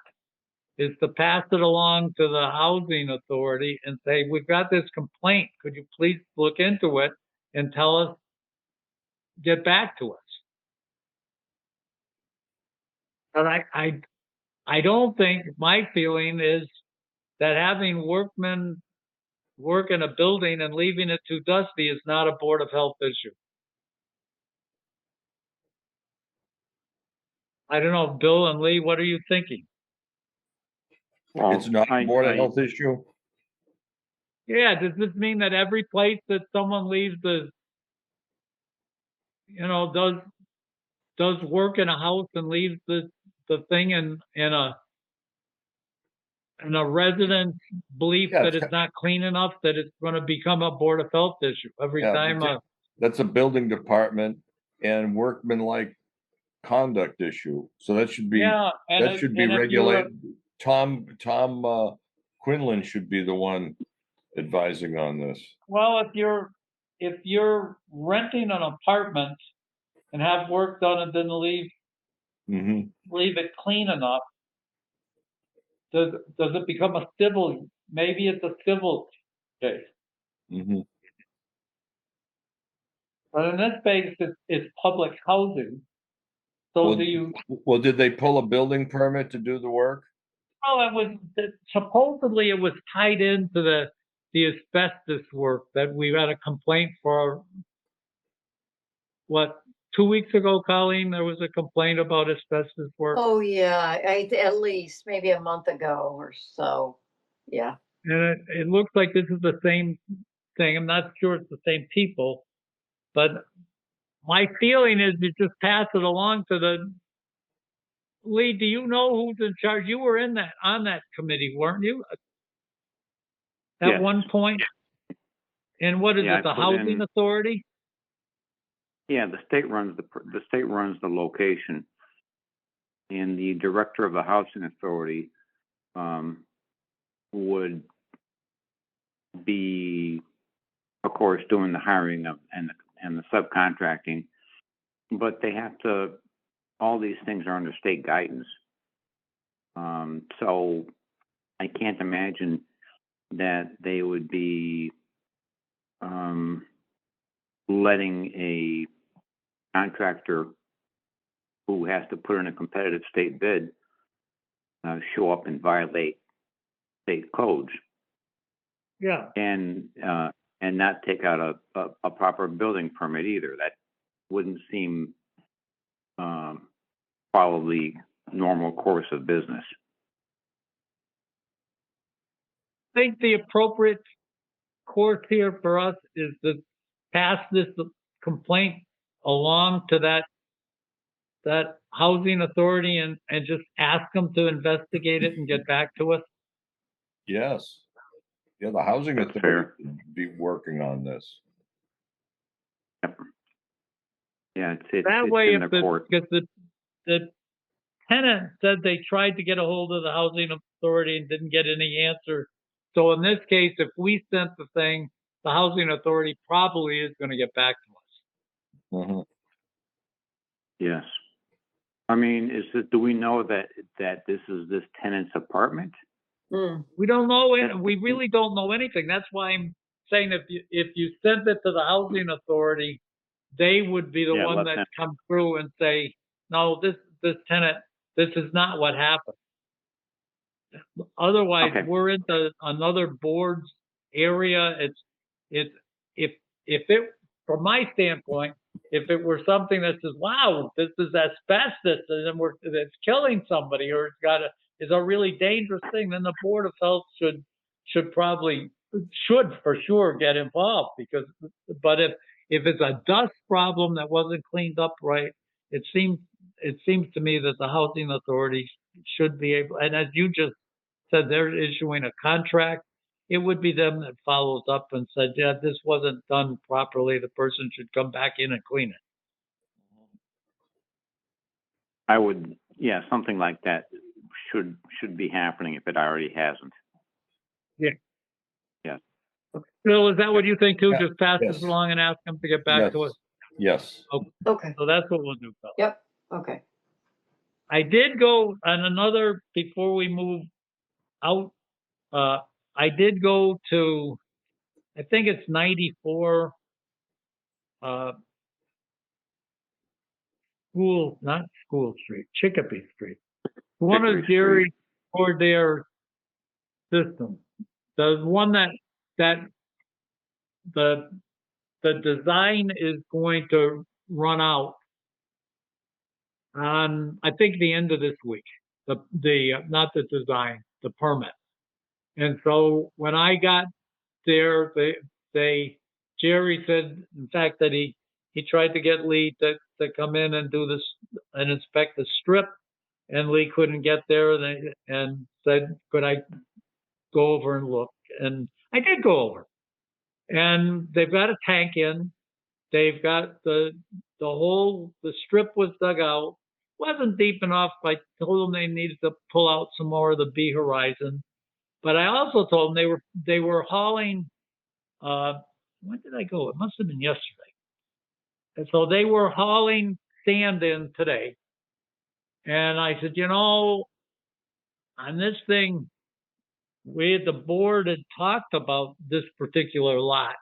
is to pass it along to the housing authority and say, we've got this complaint. Could you please look into it and tell us, get back to us? But I don't think, my feeling is that having workmen work in a building and leaving it too dusty is not a Board of Health issue. I don't know, Bill and Lee, what are you thinking? It's not a Board of Health issue? Yeah, does this mean that every place that someone leaves the, does work in a house and leaves the thing in a resident's belief Yeah, that it's not clean enough, that it's going to become a Board of Health issue every Yeah, time? that's a building department and workmanlike conduct issue. So that should be Yeah, and that should be and if you're regulated. Tom Quinlan should be the one advising on this. well, if you're renting an apartment and have work done and then leave Mhm. it clean enough, does it become a civil? Maybe it's a civil case. Mhm. But in this case, it's public housing. So Well, did they pull a building permit to do the work? supposedly it was tied into the asbestos work that we had a complaint for, what, 2 weeks ago, Colleen, there was a complaint about asbestos work. Oh, yeah, at least maybe a month ago or so. Yeah. And it looks like this is the same thing. I'm not sure it's the same people, but my feeling is you just pass it along to the, Lee, do you know who's in charge? You were on that committee, weren't you? At Yes. one point? And what is Yeah, it, the I put housing in- authority? Yeah, the state runs the location, and the director of the housing authority would be, of course, doing the hiring of and the subcontracting, but they have to. All these things are under state guidance, so I can't imagine that they would be letting a contractor who has to put in a competitive state bid show up and violate state codes. Yeah. And not take out a proper building permit either. That wouldn't seem probably normal course of business. I think the appropriate course here for us is to pass this complaint along to that housing authority and just ask them to investigate it and get back to us. Yes. Yeah, the housing That's authority fair. should be working on this. Yep. Yeah, it's That way, in the court. because the tenant said they tried to get a hold of the housing authority and didn't get any answer. So in this case, if we sent the thing the housing authority probably is going to get back to us. Mhm. Yes. I mean, do we know that this is this tenant's apartment? Hmm. We don't know it. We really don't know anything. That's why I'm saying if you send it to the housing authority, they would be the Yeah, one let that them- come through and say, no, this tenant, this is not what happened. Otherwise, Okay. we're into another board's area. It's if it, from my standpoint, if it were something that says, wow, this is asbestos and then it's killing somebody or is a really dangerous thing, then the Board of Health should for sure get involved but if it's a dust problem that wasn't cleaned up right, it seems to me that the housing authorities should be able, and as you just said, they're issuing a contract, it would be them that follows up and said, yeah, this wasn't done properly. The person should come back in and clean it. I would, yeah, something like that should be happening if it already hasn't. Yeah. Yeah. Bill, is that what you think too? Yeah. Just pass Yes. this along and ask them to get back Yes. to us? Yes. Okay. So that's what we'll do, Bill. Yep. Okay. I did go on another, before we move out, I did go to, I think it's 94, not School Street, Chicopee Street. One of Hickory Jerry's Cordair systems. The one that the design is going to run out on, I think, the end of this week. Not the design, the permit. And so when I got there, Jerry said, in fact, that he tried to get Lee to come in and do this and inspect the strip, and Lee couldn't get there, and said, could I go over and look? And I did go over, and they've got a tank in. They've got the strip was dug out. Wasn't deep enough. I told them they needed to pull out some more of the B horizon. But I also told them they were hauling. When did I go? It must have been yesterday. And so they were hauling sand in today. And I said, on this thing, the board had talked about this particular lot.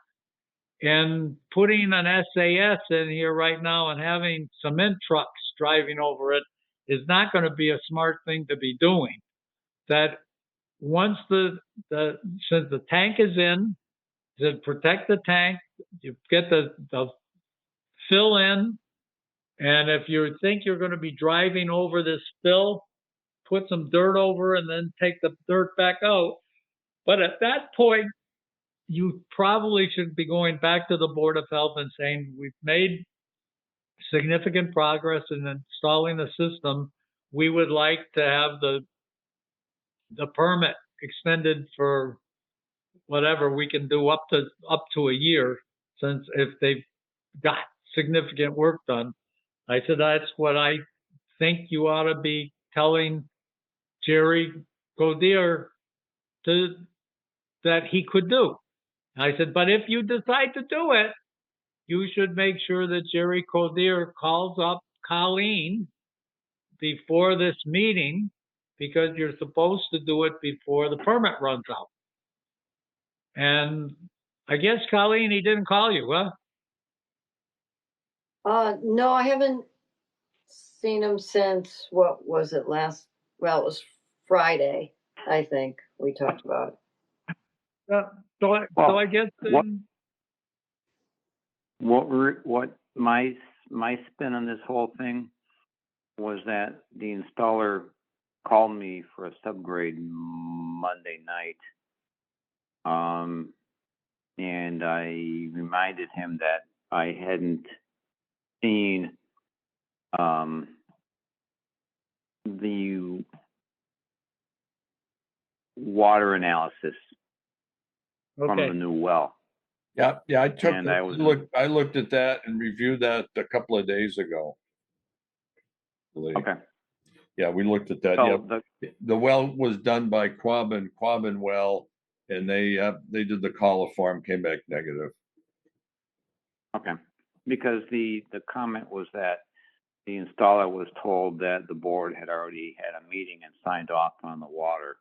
And putting an SAS in here right now and having cement trucks driving over it is not going to be a smart thing to be doing. That once since the tank is in, to protect the tank, you get the fill in, and if you think you're going to be driving over this fill, put some dirt over and then take the dirt back out. But at that point, you probably should be going back to the Board of Health and saying, we've made significant progress in installing the system. We would like to have the permit extended for whatever we can do up to a year, since if they've got significant work done. I said, that's what I think you ought to be telling Jerry Godier that he could do. I said, but if you decide to do it, you should make sure that Jerry Codier calls up Colleen before this meeting, because you're supposed to do it before the permit runs out. And I guess, Colleen, he didn't call you, huh? No, I haven't seen him since, what was it, well, it was Friday, I think we talked about it. So I guess what my spin on this whole thing was that the installer called me for a subgrade Monday night, and I reminded him that I hadn't seen the water analysis from the new well. Yeah, I And I was- I looked at that and reviewed that a couple of days ago. Okay. Yeah, we looked at that. So The well was done by Quabbin well, and they did the coliform, came back negative. Okay, because the comment was that the installer was told that the board had already had a meeting and signed off on the water.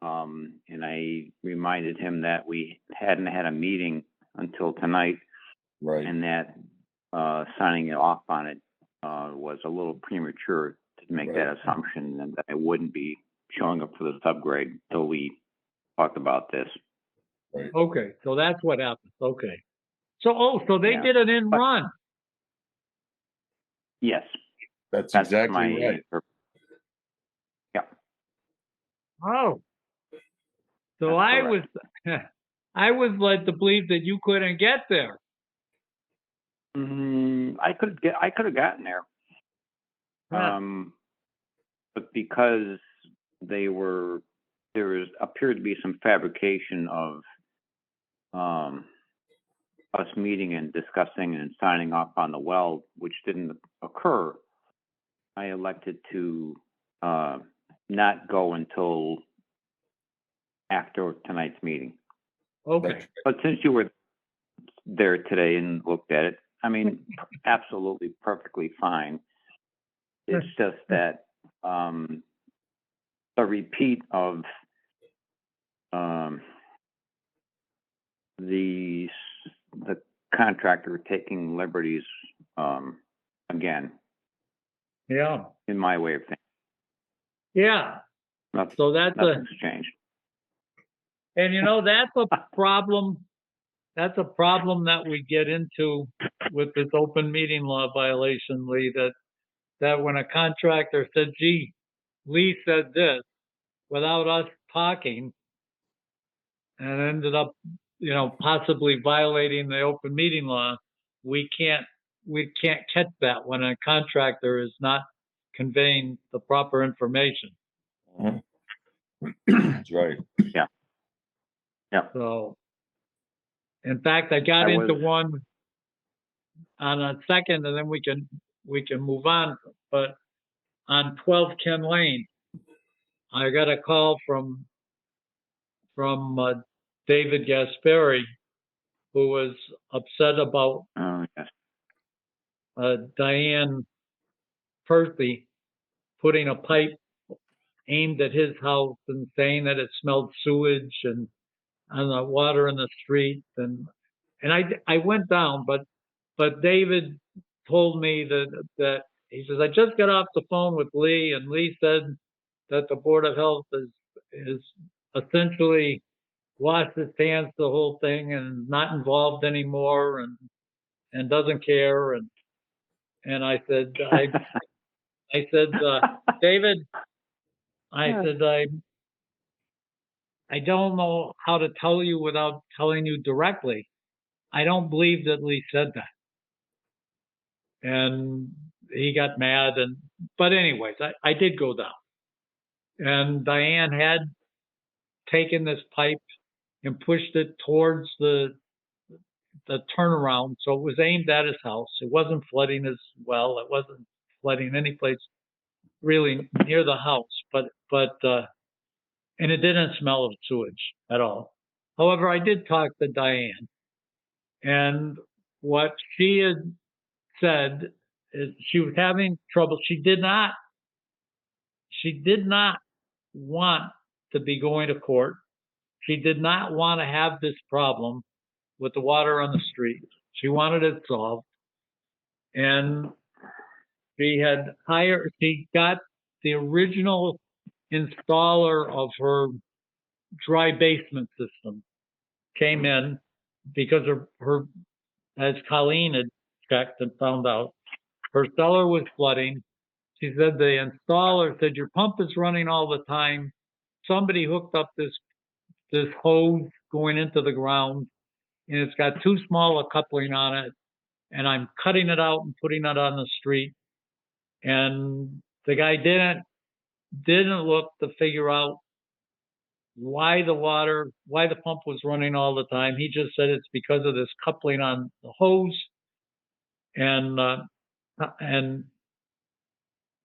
And I reminded him that we hadn't had a meeting until tonight, Right. and that signing it off on it was a little premature to make Right. that assumption, and that I wouldn't be showing up for the subgrade until we talked about this. Okay, so that's what happened. Okay. So they Yeah. did an in run. Yes, That's that's exactly my right. yeah. Oh. So That's I correct. I was led to believe that you couldn't get there. I could have gotten there. Yeah. But because there appeared to be some fabrication of us meeting and discussing and signing off on the well, which didn't occur, I elected to not go until after tonight's meeting. Okay. But since you were there today and looked at it, I mean, absolutely perfectly fine. It's just that a repeat of the contractor taking liberties again, Yeah. in my way of thinking. Yeah. So Nothing's changed. and that's a problem. That's a problem that we get into with this open meeting law violation, Lee, that when a contractor said, gee, Lee said this without us talking, and ended up, possibly violating the open meeting law, we can't catch that when a contractor is not conveying the proper information. Mhm. That's right. Yeah. So, in fact, I got into one on a second, and then we can move on. But on 12 Ken Lane, I got a call from David Gasperi, who was upset about Oh, yes. Diane Perthy putting a pipe aimed at his house and saying that it smelled sewage and the water in the street. And I went down, but David told me that he says, I just got off the phone with Lee, and Lee said that the Board of Health is essentially washed its hands the whole thing and not involved anymore and doesn't care. And I said, David, I said, I don't know how to tell you without telling you directly. I don't believe that Lee said that. And he got mad. But anyways, I did go down. And Diane had taken this pipe and pushed it towards the turnaround. So it was aimed at his house. It wasn't flooding his well. It wasn't flooding any place really near the house. And it didn't smell of sewage at all. However, I did talk to Diane, and what she had said is she was having trouble. She did not want to be going to court. She did not want to have this problem with the water on the street. She wanted it solved. And she got the original installer of her dry basement system came in because her as Colleen had checked and found out, her cellar was flooding. She said the installer said, your pump is running all the time. Somebody hooked up this hose going into the ground, and it's got too small a coupling on it, and I'm cutting it out and putting it on the street. And the guy didn't look to figure out why the pump was running all the time. He just said it's because of this coupling on the hose, and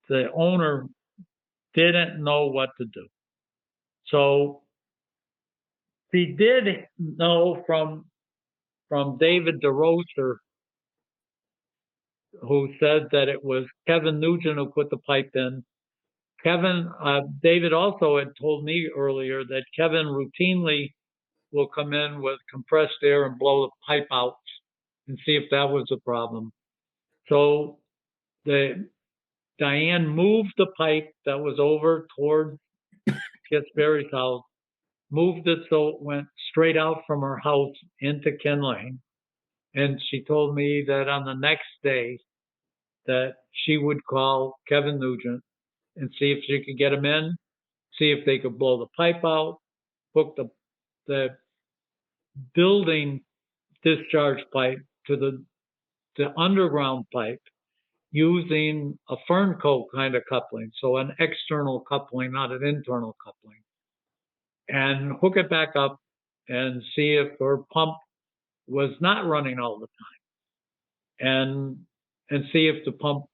the owner didn't know what to do. So She did know from David DeRocher, who said that it was Kevin Nugent who put the pipe in. David also had told me earlier that Kevin routinely will come in with compressed air and blow the pipe out and see if that was a problem. So Diane moved the pipe that was over toward Kitzberry's house, moved it so it went straight out from her house into Ken Lane. And she told me that on the next day that she would call Kevin Nugent and see if she could get him in, see if they could blow the pipe out, hook the building discharge pipe to the underground pipe using a Fernco kind of coupling, so an external coupling, not an internal coupling, and hook it back up and see if her pump was not running all the time, and see if the pump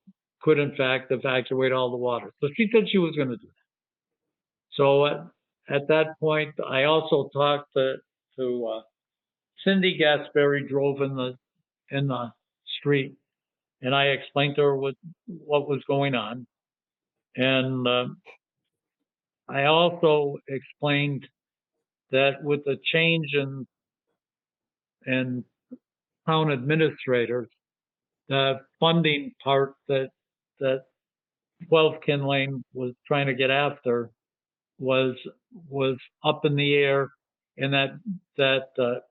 could in fact evacuate all the water. So she said she was going to do that. So at that point, I also talked to Cindy Gasberry, drove in the street, and I explained to her what was going on. And I also explained that with the change in town administrators, the funding part that 12 Ken Lane was trying to get after was up in the air, and that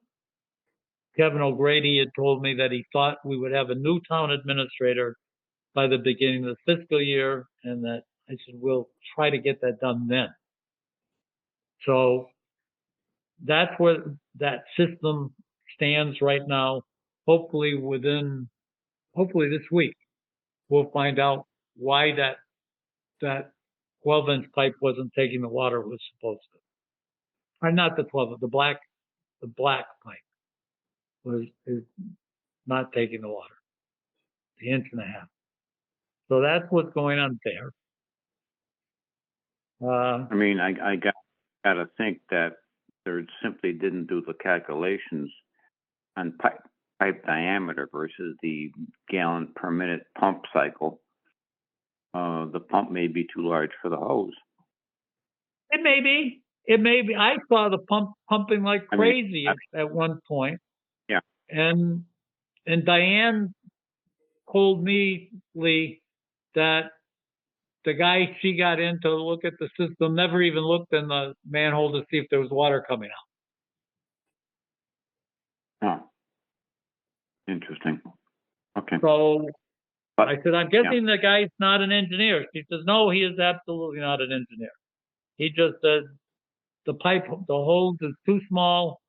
Kevin O'Grady had told me that he thought we would have a new town administrator by the beginning of the fiscal year, and that I said, we'll try to get that done then. So that's where that system stands right now. Hopefully this week, we'll find out why that 12-inch pipe wasn't taking the water it was supposed to. Or not the 12, the black pipe is not taking the water, the 1.5 inches. So that's what's going on there. I mean, I gotta think that they simply didn't do the calculations on pipe diameter versus the gallon per minute pump cycle. The pump may be too large for the hose. It may be. I saw the pump pumping like crazy at one point. Yeah. And Diane told me, Lee, that the guy she got in to look at the system never even looked in the manhole to see if there was water coming out. Oh, interesting. Okay. So I said, I'm guessing the guy's not an engineer. She says, no, he is absolutely not an engineer. He just said the hose is too small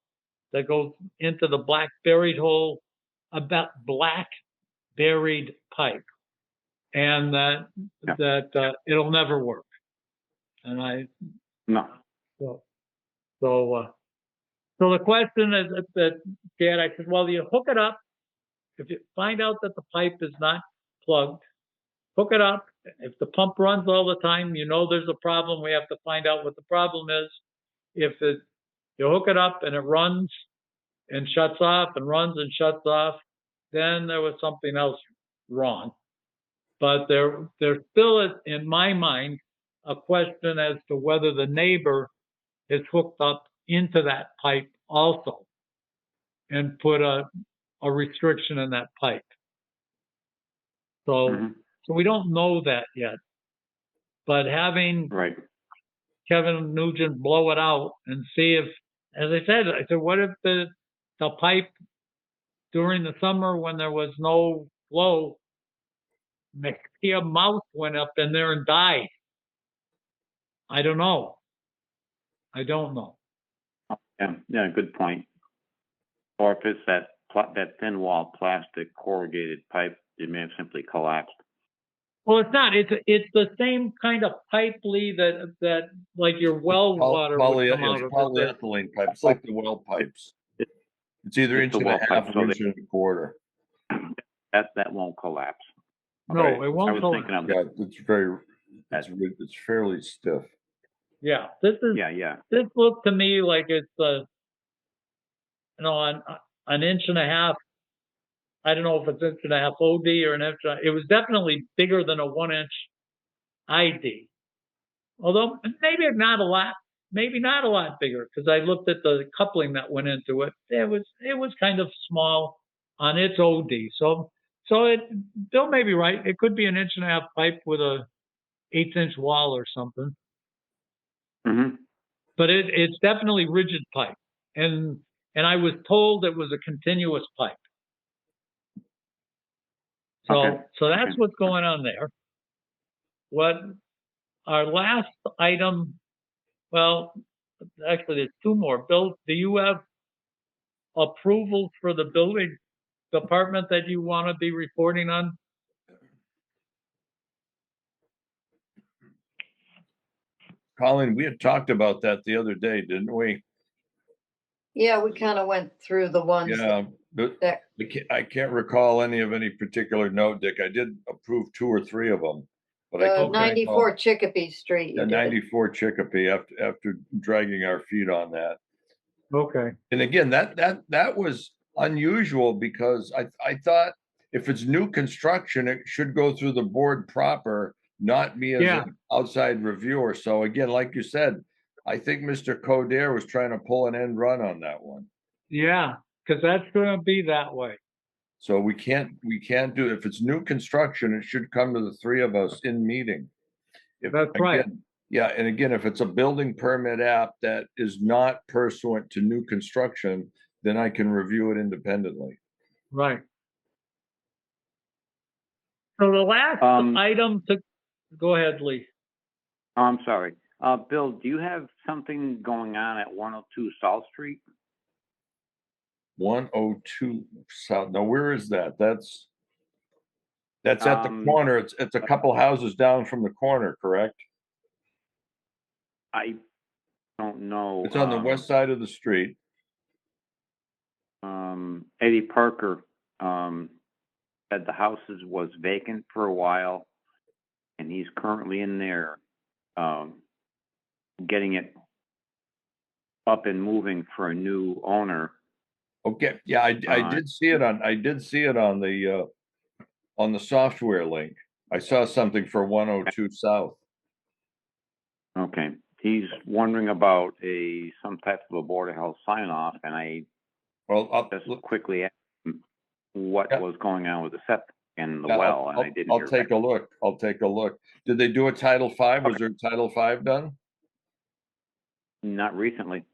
that goes into the black buried hole, about black buried pipe, and that it'll never work. And so the question is that, Dad, I said, well, you hook it up. If you find out that the pipe is not plugged, hook it up. If the pump runs all the time, there's a problem. We have to find out what the problem is. If you hook it up and it runs and shuts off and runs and shuts off, then there was something else wrong. But there still is, in my mind, a question as to whether the neighbor is hooked up into that pipe also and put a restriction in that pipe. So we don't know that yet. But having Kevin Nugent blow it out and see if, as I said, what if the pipe during the summer when there was no flow, maybe a mouse went up in there and died. I don't know. Yeah, good point. Or if it's that thin wall plastic corrugated pipe, it may have simply collapsed. Well, it's not. It's the same kind of pipe, Lee, that like your well water would come out of. Polyethylene pipe. It's like the well pipes. It's either 1.5 or 1.25 inches. That won't collapse. No, it won't collapse. It's fairly stiff. Yeah, this looked to me like it's an inch and a half. I don't know if it's inch and a half OD or an inch. It was definitely bigger than a 1-inch ID. Although maybe not a lot bigger, because I looked at the coupling that went into it. It was kind of small on its OD. So Bill may be right. It could be an inch and a half pipe with a 1/8 wall or something. Mm-hmm. But it's definitely rigid pipe, and I was told it was a continuous pipe. So that's what's going on there. What our last item? Well, actually, there's 2 more. Bill, do you have approvals for the building department that you want to be reporting on? Colin, we had talked about that the other day, didn't we? Yeah, we kind of went through the ones Yeah, that, I can't recall any particular note, Dick. I did approve 2 or 3 of them, but I can't 94 recall. Chicopee Street. You Yeah, did. 94 Chicopee after dragging our feet on that. Okay. And again, that was unusual because I thought if it's new construction, it should go through the board proper, not me as an outside reviewer. So again, like you said, I think Mr. Coder was trying to pull an end run on that one. Yeah, because that's going to be that way. So we can't do, if it's new construction, it should come to the 3 of us in meeting. That's right. Yeah, and again, if it's a building permit app that is not pursuant to new construction, then I can review it independently. Right. So the last item to go ahead, Lee. I'm sorry. Bill, do you have something going on at 102 South Street? 102 South. Now, where is that? That's at the corner. It's a couple houses down from the corner, correct? I don't know. It's on the west side of the street. Eddie Parker said the house was vacant for a while, and he's currently in there getting it up and moving for a new owner. Okay, yeah, I did see it on the software link. I saw something for 102 South. Okay, he's wondering about some type of a Board of Health sign off, and I just quickly asked him what was going on with the septic and the well, and I didn't. I'll take a look. I'll take a look. Did they do a Title V? Was there a Title V done? Not recently.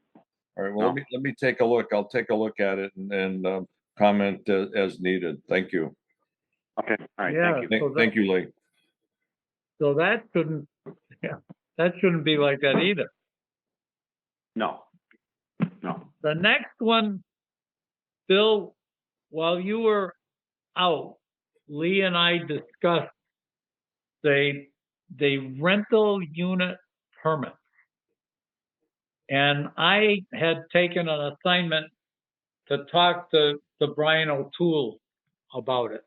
All right. Well, let me take a look. I'll take a look at it and comment as needed. Thank you. Okay. All right. Thank you. So thank you, Lee. So that shouldn't be like that either. No. The next one, Bill, while you were out, Lee and I discussed the rental unit permit. And I had taken an assignment to talk to Brian O'Toole about it.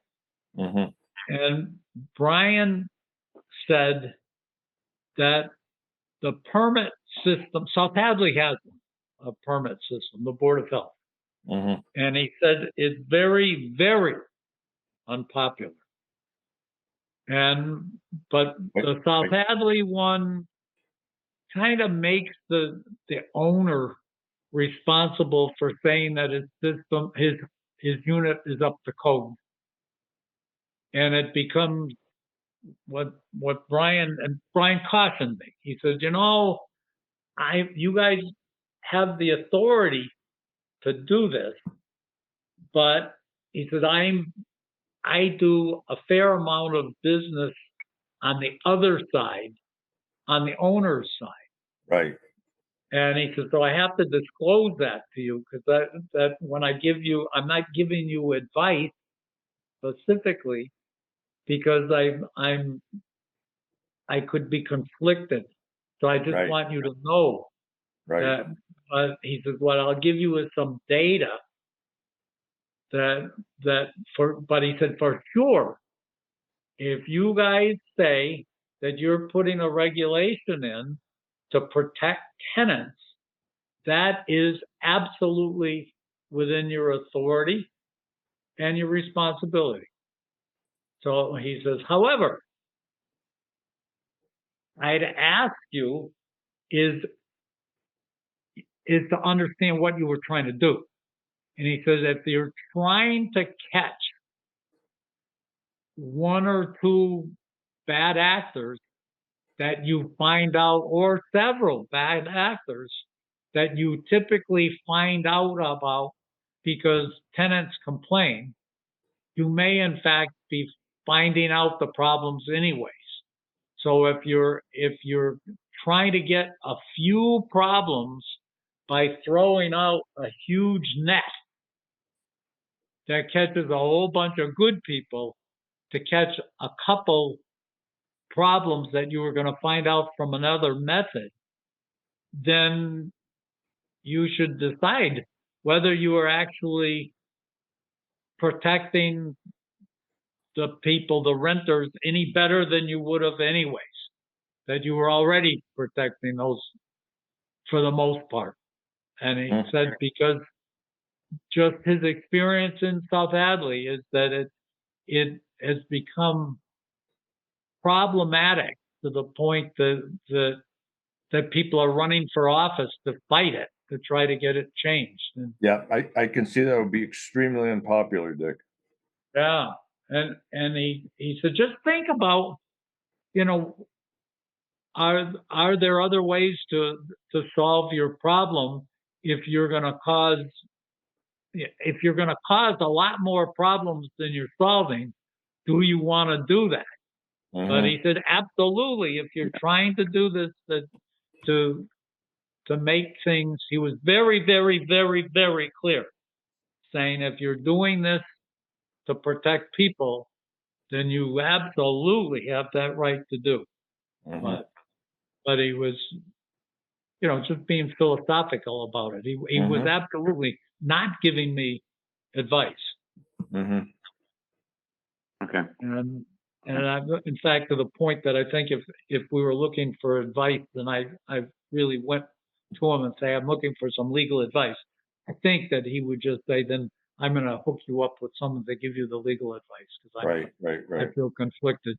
Mm-hmm. And Brian said that the permit system, South Hadley has a permit system, the Board of Health. Mm-hmm. And he said it's very, very unpopular. But the South Hadley one kind of makes the owner responsible for saying that his unit is up to code. And it becomes what Brian cautioned me. He said, you guys have the authority to do this, but he said, I do a fair amount of business on the other side, on the owner's side. Right. And he said, so I have to disclose that to you, because that when I give you, I'm not giving you advice specifically, because I could be conflicted. So I just want you to know that. He says, what I'll give you is some data but he said, for sure, if you guys say that you're putting a regulation in to protect tenants, that is absolutely within your authority and your responsibility. So he says, however, I'd ask you is to understand what you were trying to do. And he says, if you're trying to catch one or two bad actors that you find out, or several bad actors that you typically find out about because tenants complain, you may in fact be finding out the problems anyways. So if you're trying to get a few problems by throwing out a huge net that catches a whole bunch of good people to catch a couple problems that you were going to find out from another method, then you should decide whether you are actually protecting the people, the renters, any better than you would have anyways, that you were already protecting those for the most part. And he said because just his experience in South Hadley is that it has become problematic to the point that people are running for office to fight it, to try to get it changed. And, Yeah, I can see that would be extremely unpopular, Dick. yeah. And he said, just think about, are there other ways to solve your problem if you're going to cause a lot more problems than you're solving? Do you want to do that? But he said, absolutely. If you're trying to do this, to make things, he was very, very, very, very clear, saying if you're doing this to protect people, then you absolutely have that right to do. But he was, just being philosophical about it. He was absolutely not giving me advice. Okay. And in fact, to the point that I think if we were looking for advice, then I really went to him and say, I'm looking for some legal advice. I think that he would just say, then I'm going to hook you up with someone to give you the legal advice because I feel conflicted.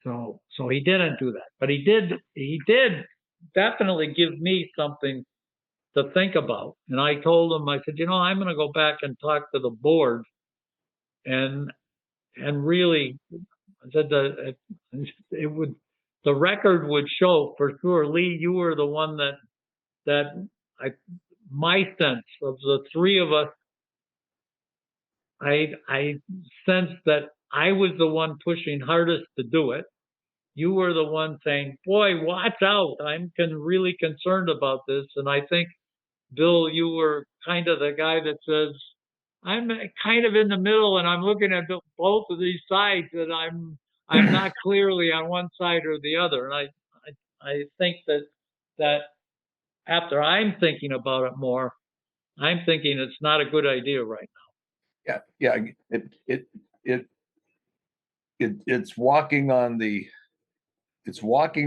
So he didn't do that, but he did definitely give me something to think about. And I told him, I said, I'm going to go back and talk to the board and really, I said that the record would show for sure, Lee, you were the one my sense of the three of us, I sensed that I was the one pushing hardest to do it. You were the one saying, boy, watch out. I'm really concerned about this. And I think, Bill, you were kind of the guy that says, I'm kind of in the middle and I'm looking at both of these sides and I'm not clearly on one side or the other. And I think that after I'm thinking about it more, I'm thinking it's not a good idea right now. Yeah. It's walking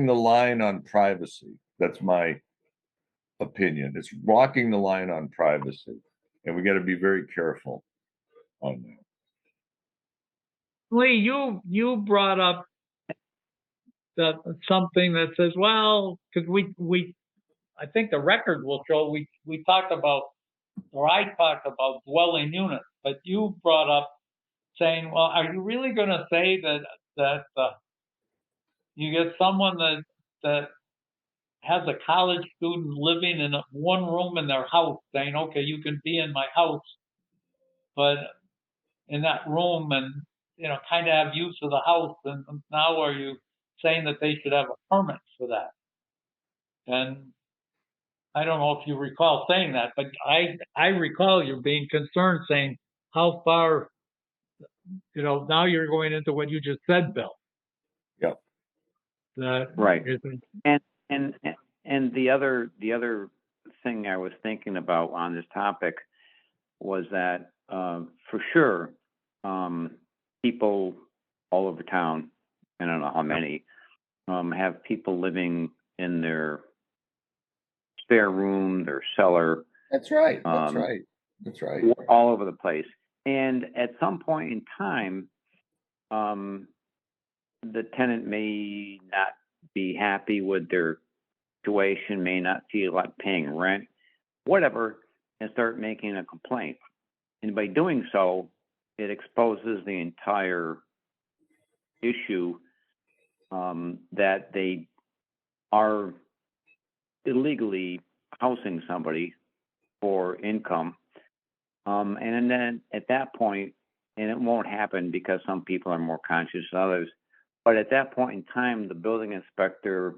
the line on privacy. That's my opinion. It's walking the line on privacy, and we got to be very careful on that. Lee, you brought up something that says, well, because I think the record will show we talked about, or I talked about dwelling units, but you brought up saying, well, are you really going to say that you get someone that has a college student living in one room in their house saying, okay, you can be in my house, but in that room and, kind of have use of the house. And now are you saying that they should have a permit for that? And I don't know if you recall saying that, but I recall you being concerned saying how far, now you're going into what you just said, Bill. Yep. Right. And the other thing I was thinking about on this topic was that for sure people all over town, I don't know how many, have people living in their spare room, their cellar. That's right. That's right. all over the place. And at some point in time, the tenant may not be happy with their situation, may not feel like paying rent, whatever, and start making a complaint. And by doing so, it exposes the entire issue that they are illegally housing somebody for income. And then at that point, and it won't happen because some people are more conscious than others, but at that point in time, the building inspector,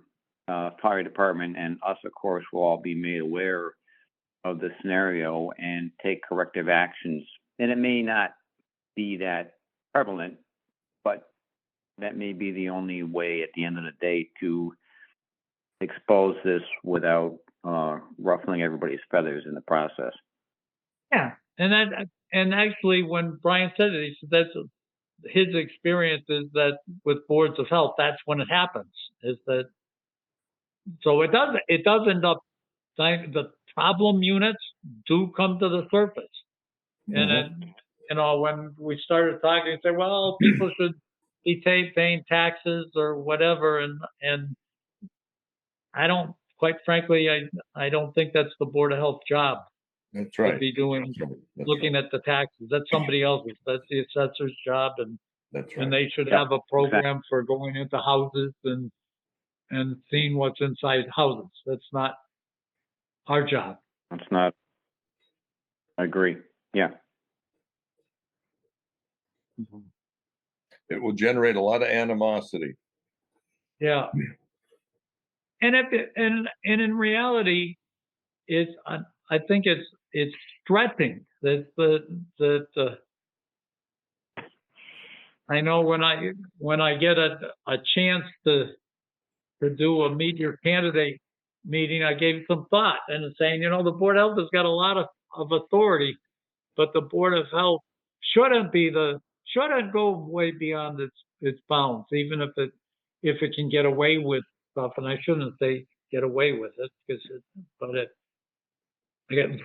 fire department, and us, of course, will all be made aware of the scenario and take corrective actions. And it may not be that prevalent, but that may be the only way at the end of the day to expose this without ruffling everybody's feathers in the process. Yeah, and actually, when Brian said it, he said that's his experience is that with boards of health, that's when it happens. Is that so? It does end up the problem units do come to the surface, and then when we started talking, say, well, people should be paying taxes or whatever, and I don't, quite frankly, I don't think that's the Board of Health job. That's right. To be doing, That's looking at the taxes. That's somebody else's. That's the assessor's job, and That's right. and they should have a program for going into houses and seeing what's inside houses. That's not our job. That's not. I agree. Yeah. It will generate a lot of animosity. Yeah. And in reality, it's I think it's stressing that I know when I get a chance to do a meet your candidate meeting, I gave some thought and saying, the Board of Health has got a lot of authority, but the Board of Health shouldn't go way beyond its bounds, even if it can get away with stuff. And I shouldn't say get away with it but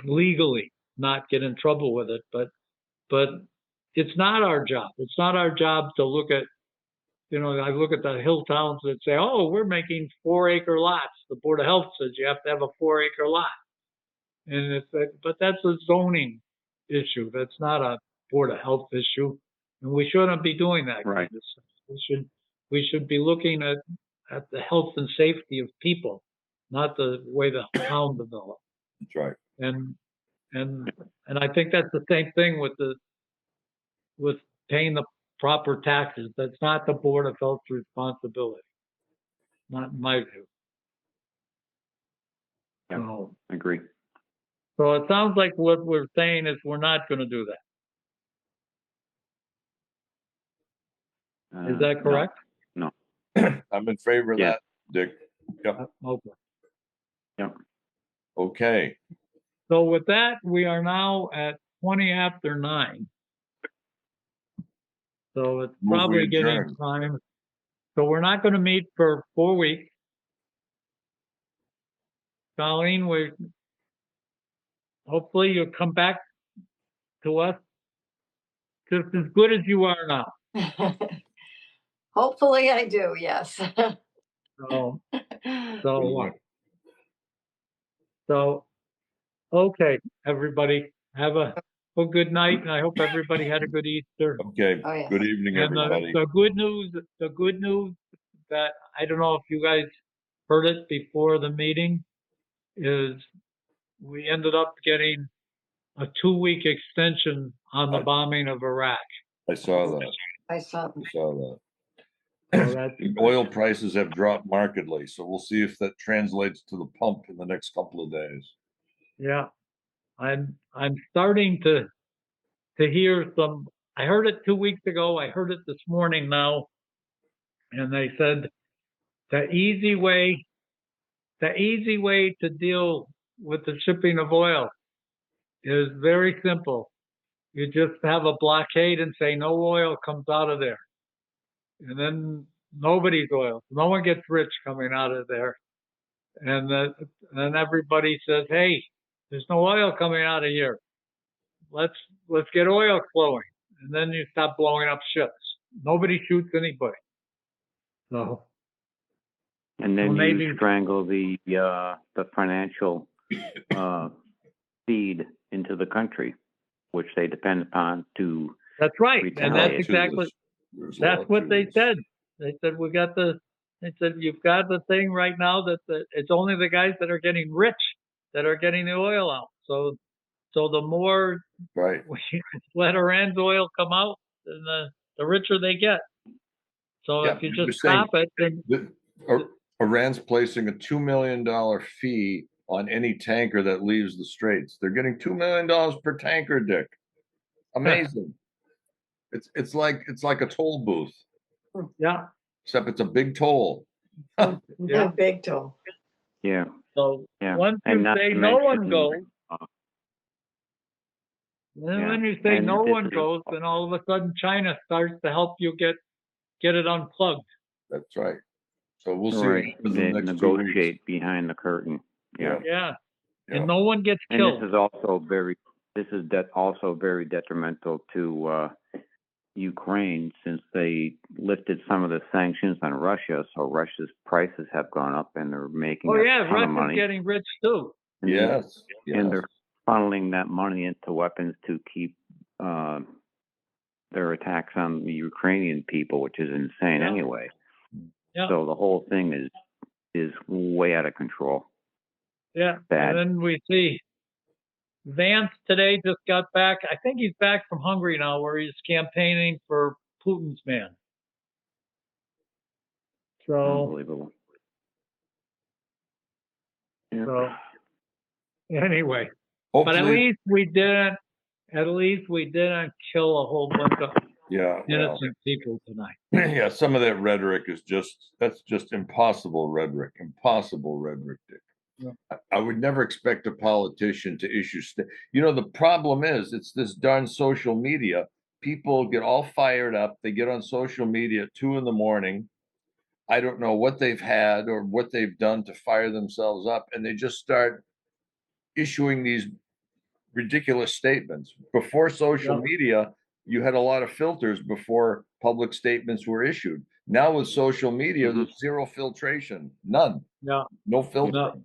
legally not get in trouble with it. But it's not our job. It's not our job to look at. I look at the hill towns that say, oh, we're making 4-acre lots. The Board of Health says you have to have a 4-acre lot. But that's a zoning issue. That's not a Board of Health issue. And we shouldn't be doing that. Right. Kind of stuff. We should be looking at the health and safety of people, not the way the town develops. That's right. And I think that's the same thing with paying the proper taxes. That's not the Board of Health's responsibility. Not in my view. Yeah, So, I agree. So it sounds like what we're saying is we're not going to do that. Is that correct? No. I'm in favor of that, Dick. Yep. Okay. Yep. Okay. So with that, we are now at 20 after 9. So it's probably getting time. So we're not going to meet for 4 weeks. Colleen, hopefully you'll come back to us just as good as you are now. Hopefully I do, yes. So, okay, everybody, have a good night, and I hope everybody had a good Easter. Okay. Oh, yeah. Good evening, And everybody. the good news that I don't know if you guys heard it before the meeting is we ended up getting a 2-week extension on the bombing of Iraq. I saw that. I saw that. So that's, Oil prices have dropped markedly, so we'll see if that translates to the pump in the next couple of days. yeah, I'm starting to hear some. I heard it 2 weeks ago. I heard it this morning now, and they said the easy way to deal with the shipping of oil is very simple. You just have a blockade and say no oil comes out of there, and then nobody's oil. No one gets rich coming out of there, and then everybody says, "Hey, there's no oil coming out of here." let's get oil flowing, and then you stop blowing up ships. Nobody shoots anybody. So, And then Well, maybe- you strangle the financial feed into the country, which they depend upon to that's right, and that's retaliate. exactly that's what they said. They said They said you've got the thing right now that it's only the guys that are getting rich that are getting the oil out. So the more Right. we let Iran's oil come out, then the richer they get. So Yeah, if you you're just stop it, then Iran's placing a $2 million fee on any tanker that leaves the Straits. They're getting $2 million per tanker, Dick. Amazing. It's like a toll booth, yeah, except it's a big toll. yeah. Big toe. Yeah. So Yeah. once And you not say to no one mention, goes, then yeah. when you say And no this one is- goes, then all of a sudden China starts to help you get it unplugged. That's right. So we'll see right, what happens in they the next 2 weeks. negotiate behind the curtain. Yeah. Yeah, Yeah. and no one gets And killed. this is also very detrimental to Ukraine, since they lifted some of the sanctions on Russia, so Russia's prices have gone up and they're making Oh a yeah, ton of Russia's money. getting rich too. And they- Yes. And they're funneling that money into weapons to keep their attacks on the Ukrainian people, which is insane Yeah. anyway. Yeah. So the whole thing is way out of control. Yeah, Bad. and then we see Vance today just got back. I think he's back from Hungary now, where he's campaigning for Putin's man. So, Unbelievable. Yeah. so anyway, but at Hopefully, least we didn't. At least we didn't kill a whole bunch of yeah. Well, innocent people tonight. yeah, some of that rhetoric is that's just impossible rhetoric. Impossible rhetoric, Dick. Yeah. I would never expect a politician to issue the problem is it's this darn social media. People get all fired up. They get on social media at 2 a.m. I don't know what they've had or what they've done to fire themselves up, and they just start issuing these ridiculous statements. Before social Yeah. media, you had a lot of filters before public statements were issued. Now with social media, Mhm. there's zero filtration, none, Yeah, no filter. no,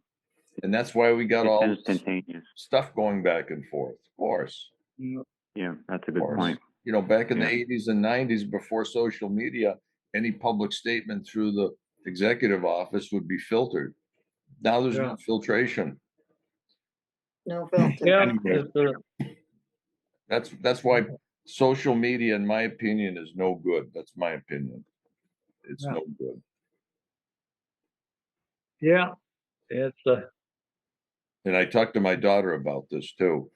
And that's why we got It's all this instantaneous. stuff going back and forth. Of course. yeah, Yeah, that's a Of good course. point. Back in Yeah. the 80s and 90s, before social media, any public statement through the executive office would be filtered. Now there's Yeah. no filtration. No filter. yeah. Anyway. That's why social media, in my opinion, is no good. That's my opinion. It's Yeah. no good. Yeah, it's And I talked to my daughter about this too.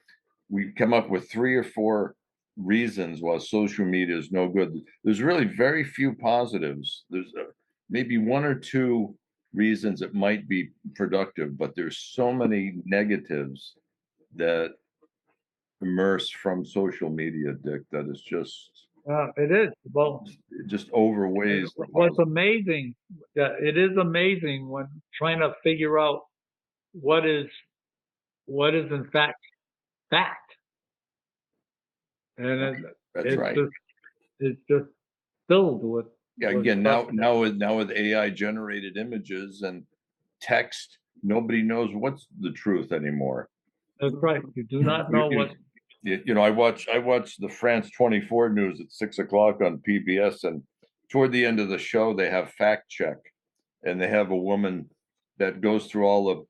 We come up with 3 or 4 reasons why social media is no good. There's really very few positives. There's maybe 1 or 2 reasons it might be productive, but there's so many negatives that emerge from social media, Dick, that is just it is. Well, it just overweighs the what's positive. amazing, it is amazing when trying to figure out what is in fact fact. And That's it's right. it's just filled with. Yeah, with again, stuff. now with AI generated images and text, nobody knows what's the truth anymore. That's right. You do not know what. I watch the France 24 news at 6 o'clock on PBS, and toward the end of the show they have fact check, and they have a woman that goes through all the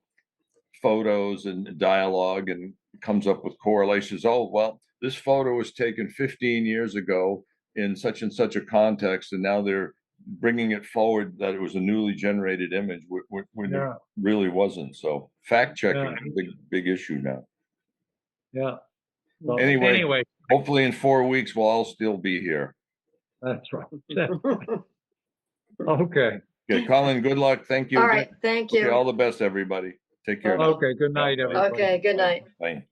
photos and dialogue and comes up with correlations. Oh, well, this photo was taken 15 years ago in such and such a context, and now they're bringing it forward that it was a newly generated image when Yeah. it really wasn't. So fact checking Yeah. is a big issue now. Yeah. So, Anyway, hopefully in 4 weeks we'll all still be here. that's right. Okay. Okay, Colin, good luck. Thank you. All right, thank Okay, you. all the best, everybody. Take care. Okay. Good night, everybody. Okay, good night. Bye.